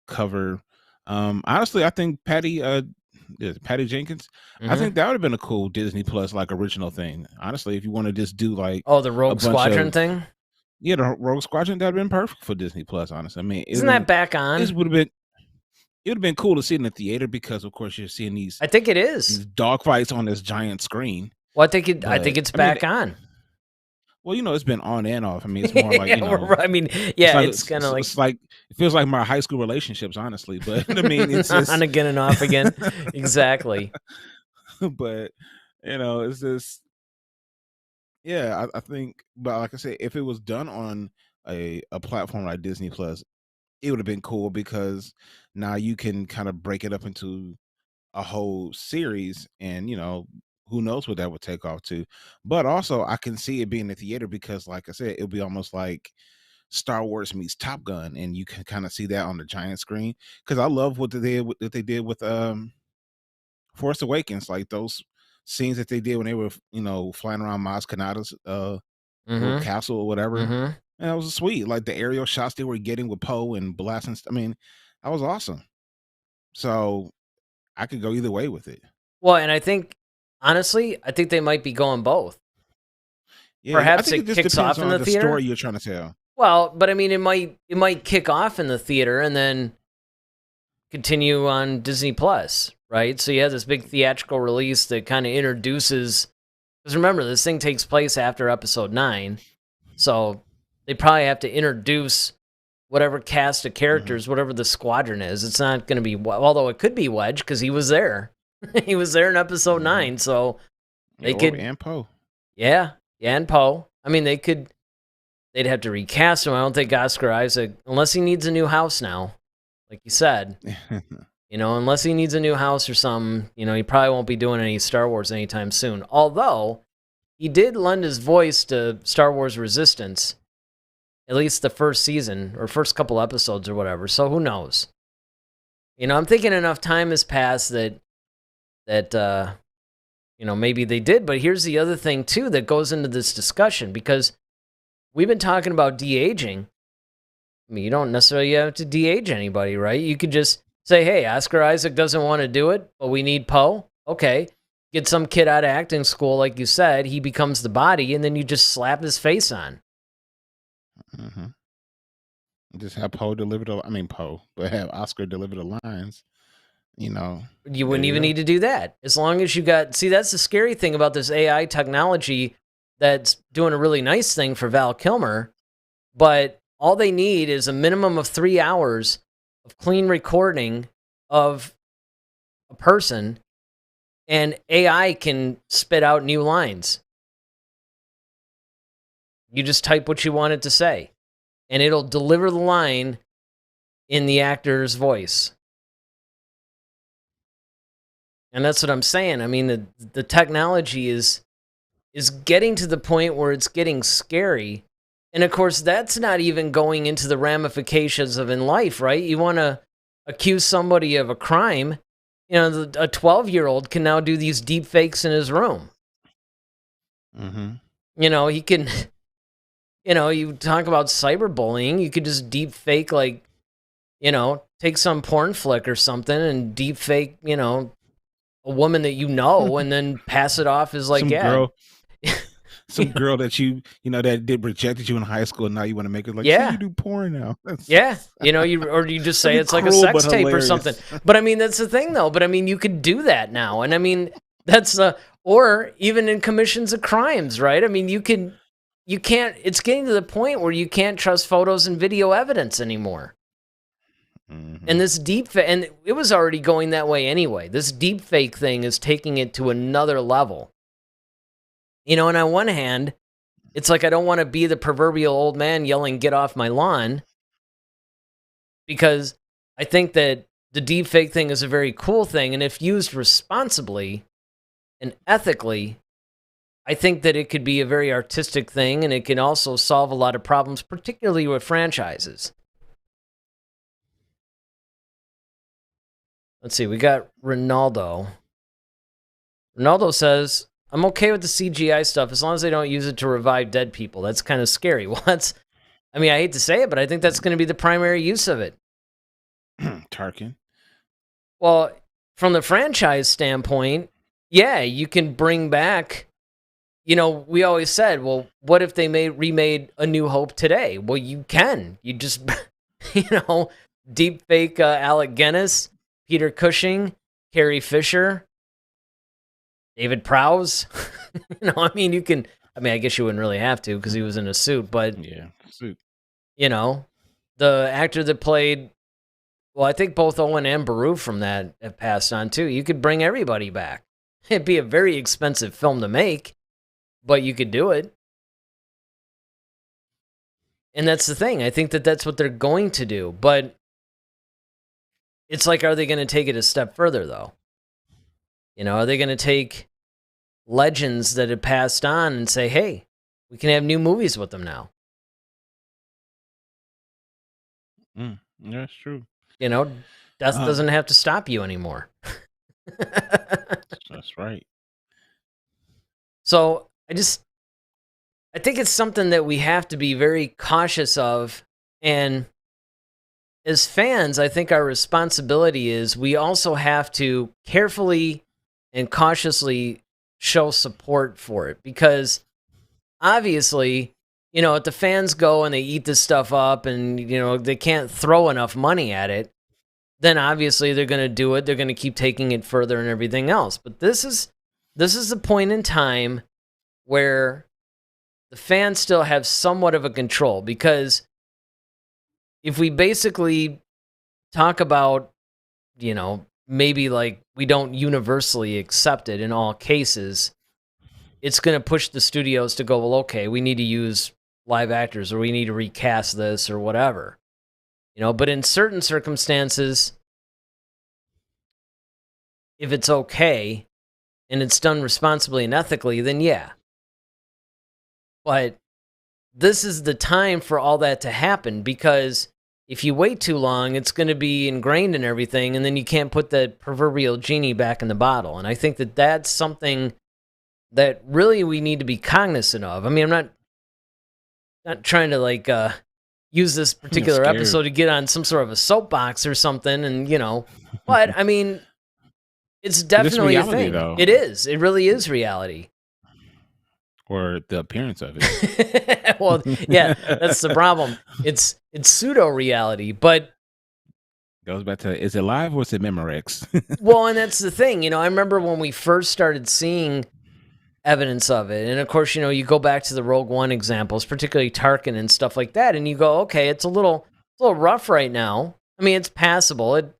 Speaker 3: cover honestly, I think Patty Jenkins, I think that would have been a cool Disney Plus like original thing, honestly, if you want to just do like
Speaker 2: the Rogue Squadron thing.
Speaker 3: Yeah, the Rogue Squadron, that would have been perfect for Disney Plus, honestly. I mean,
Speaker 2: Isn't that back on?
Speaker 3: It would have been cool to see in the theater, because of course you're seeing these,
Speaker 2: I think it is,
Speaker 3: these dogfights on this giant screen.
Speaker 2: Well, I think it's back on.
Speaker 3: Well, it's been on and off. I mean, it's more like,
Speaker 2: I mean, yeah, it's kind of like,
Speaker 3: it's like, it feels like my high school relationships, honestly. But I mean, it's just
Speaker 2: on again and off again. Exactly.
Speaker 3: But it's just, yeah, I think, but like I said, if it was done on a platform like Disney Plus, it would have been cool, because now you can kind of break it up into a whole series, and who knows what that would take off to. But also, I can see it being in the theater, because like I said, it'll be almost like Star Wars meets Top Gun, and you can kind of see that on the giant screen. Because I love what they did with Force Awakens, like those scenes that they did when they were flying around Maz Kanata's little castle or whatever. And that was sweet, like the aerial shots they were getting with Poe and blasting. I mean, that was awesome. So I could go either way with it.
Speaker 2: Well, and I think, honestly, they might be going both.
Speaker 3: Yeah,
Speaker 2: Perhaps
Speaker 3: I think
Speaker 2: it
Speaker 3: just
Speaker 2: kicks
Speaker 3: depends
Speaker 2: off in
Speaker 3: on
Speaker 2: the theater.
Speaker 3: story you're trying to tell.
Speaker 2: Well, but I mean, it might kick off in the theater and then continue on Disney Plus, right? So you have this big theatrical release that kind of introduces Because remember, this thing takes place after episode 9, so they probably have to introduce whatever cast of characters, whatever the squadron is. It's not going to be, although it could be Wedge, because he was there. He was there in episode 9, so they could.
Speaker 3: And Poe.
Speaker 2: Yeah, and Poe. I mean, they'd have to recast him. I don't think Oscar Isaac, unless he needs a new house now, like you said. Unless he needs a new house or something, he probably won't be doing any Star Wars anytime soon. Although, he did lend his voice to Star Wars Resistance, at least the first season, or first couple episodes or whatever, so who knows? I'm thinking enough time has passed that maybe they did, but here's the other thing, too, that goes into this discussion, because we've been talking about de-aging. I mean, you don't necessarily have to de-age anybody, right? You could just say, hey, Oscar Isaac doesn't want to do it, but we need Poe. Okay. Get some kid out of acting school, like you said. He becomes the body, and then you just slap his face on.
Speaker 3: Mm-hmm. Just have Poe deliver but have Oscar deliver the lines.
Speaker 2: You wouldn't even need to do that. As long as you got... See, that's the scary thing about this AI technology that's doing a really nice thing for Val Kilmer, but all they need is a minimum of 3 hours of clean recording of a person, and AI can spit out new lines. You just type what you want it to say, and it'll deliver the line in the actor's voice. And that's what I'm saying. I mean, the technology is getting to the point where it's getting scary. And of course, that's not even going into the ramifications of in life, right? You want to accuse somebody of a crime. A 12-year-old can now do these deep fakes in his room.
Speaker 3: Mm-hmm.
Speaker 2: He can, you talk about cyberbullying. You could just deep fake, take some porn flick or something and deep fake, a woman that and then pass it off as like,
Speaker 3: some girl that that did rejected you in high school, and now you want to make it like,
Speaker 2: yeah,
Speaker 3: you do porn now.
Speaker 2: You just say it's like a sex tape or something. But I mean, that's the thing though. But I mean, you could do that now, and I mean, that's or even in commissions of crimes, right? I mean, you can't. It's getting to the point where you can't trust photos and video evidence anymore. Mm-hmm. And this and it was already going that way anyway. This deep fake thing is taking it to another level. And on one hand, it's like I don't want to be the proverbial old man yelling, "Get off my lawn," because I think that the deep fake thing is a very cool thing, and if used responsibly and ethically, I think that it could be a very artistic thing, and it can also solve a lot of problems, particularly with franchises. Let's see, we got Ronaldo. Ronaldo says, I'm okay with the CGI stuff as long as they don't use it to revive dead people. That's kind of scary. Well, I hate to say it, but I think that's going to be the primary use of it.
Speaker 3: Tarkin.
Speaker 2: Well, from the franchise standpoint, yeah, you can bring back, we always said, well, what if they remade A New Hope today? Well, you can. You just, deep fake Alec Guinness, Peter Cushing, Carrie Fisher, David Prowse. You can. I guess you wouldn't really have to because he was in a suit, but
Speaker 3: yeah, suit.
Speaker 2: The actor that played, well, I think both Owen and Beru from that have passed on too. You could bring everybody back. It'd be a very expensive film to make, but you could do it. And that's the thing. I think that that's what they're going to do, but it's like, are they going to take it a step further though? Are they going to take legends that have passed on and say, hey, we can have new movies with them now?
Speaker 3: Yeah, that's true.
Speaker 2: Death doesn't have to stop you anymore.
Speaker 3: That's right.
Speaker 2: So I think it's something that we have to be very cautious of. And as fans, I think our responsibility is we also have to carefully and cautiously show support for it, because obviously, if the fans go and they eat this stuff up and, they can't throw enough money at it, then obviously they're going to do it. They're going to keep taking it further and everything else. But this is the point in time where the fans still have somewhat of a control, because if we basically talk about, maybe like we don't universally accept it in all cases, it's going to push the studios to go, well, okay, we need to use live actors, or we need to recast this, or whatever. But in certain circumstances, if it's okay and it's done responsibly and ethically, then yeah. But this is the time for all that to happen, because if you wait too long, it's going to be ingrained in everything, and then you can't put the proverbial genie back in the bottle. And I think that that's something that really we need to be cognizant of. I mean, I'm not trying to use this particular episode to get on some sort of a soapbox or something, and but I mean, it's definitely
Speaker 3: reality,
Speaker 2: a thing.
Speaker 3: though.
Speaker 2: It is. It really is reality.
Speaker 3: Or the appearance of it.
Speaker 2: Well, yeah, that's the problem. It's pseudo reality, but
Speaker 3: goes back to, is it live or is it Memorex?
Speaker 2: well, and that's the thing. I remember when we first started seeing evidence of it, and of course, you go back to the Rogue One examples, particularly Tarkin and stuff like that, and you go, okay, it's a little rough right now. I mean, it's passable. It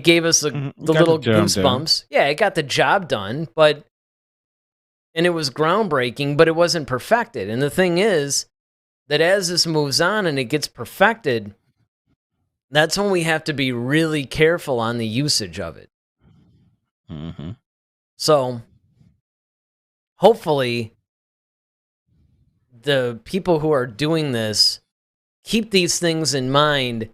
Speaker 2: gave us the little goosebumps. Yeah, it got the job done, and it was groundbreaking, but it wasn't perfected. And the thing is that as this moves on and it gets perfected, that's when we have to be really careful on the usage of it.
Speaker 3: Mm-hmm.
Speaker 2: So hopefully the people who are doing this keep these things in mind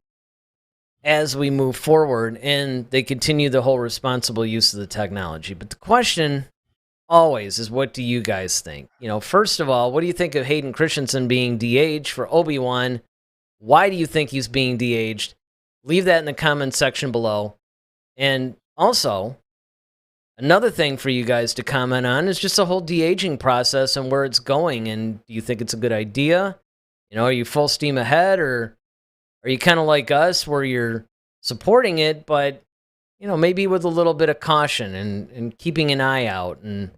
Speaker 2: as we move forward, and they continue the whole responsible use of the technology. But the question always is, what do you guys think? First of all, what do you think of Hayden Christensen being de-aged for Obi-Wan? Why do you think he's being de-aged? Leave that in the comments section below. And also, another thing for you guys to comment on is just the whole de-aging process and where it's going. And do you think it's a good idea? Are you full steam ahead, or are you kind of like us where you're supporting it, but maybe with a little bit of caution and keeping an eye out and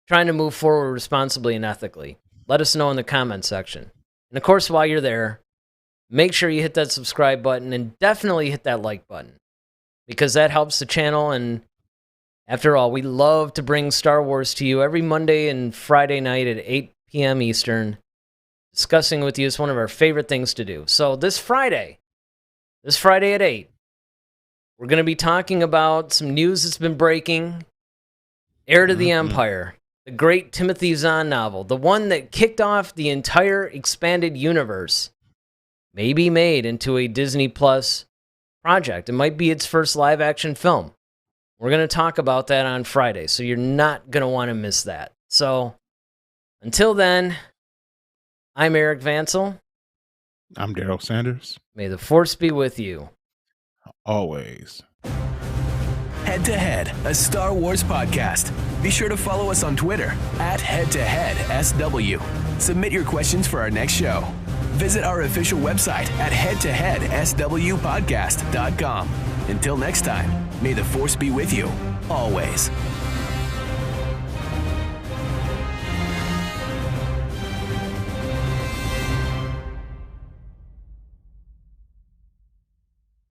Speaker 2: trying to move forward responsibly and ethically? Let us know in the comments section. And of course, while you're there, make sure you hit that subscribe button, and definitely hit that like button, because that helps the channel. And after all, we love to bring Star Wars to you every Monday and Friday night at 8 p.m. Eastern. Discussing with you is one of our favorite things to do. So this Friday at 8, we're going to be talking about some news that's been breaking. Heir to the Empire, the great Timothy Zahn novel, the one that kicked off the entire expanded universe, may be made into a Disney Plus project. It might be its first live-action film. We're going to talk about that on Friday, so you're not going to want to miss that. So until then, I'm Eric Vansel.
Speaker 3: I'm Daryl Sanders.
Speaker 2: May the Force be with you.
Speaker 3: Always.
Speaker 1: Head to Head, a Star Wars podcast. Be sure to follow us on Twitter at HeadToHeadSW. Submit your questions for our next show. Visit our official website at headtoheadswpodcast.com. Until next time, may the Force be with you, always.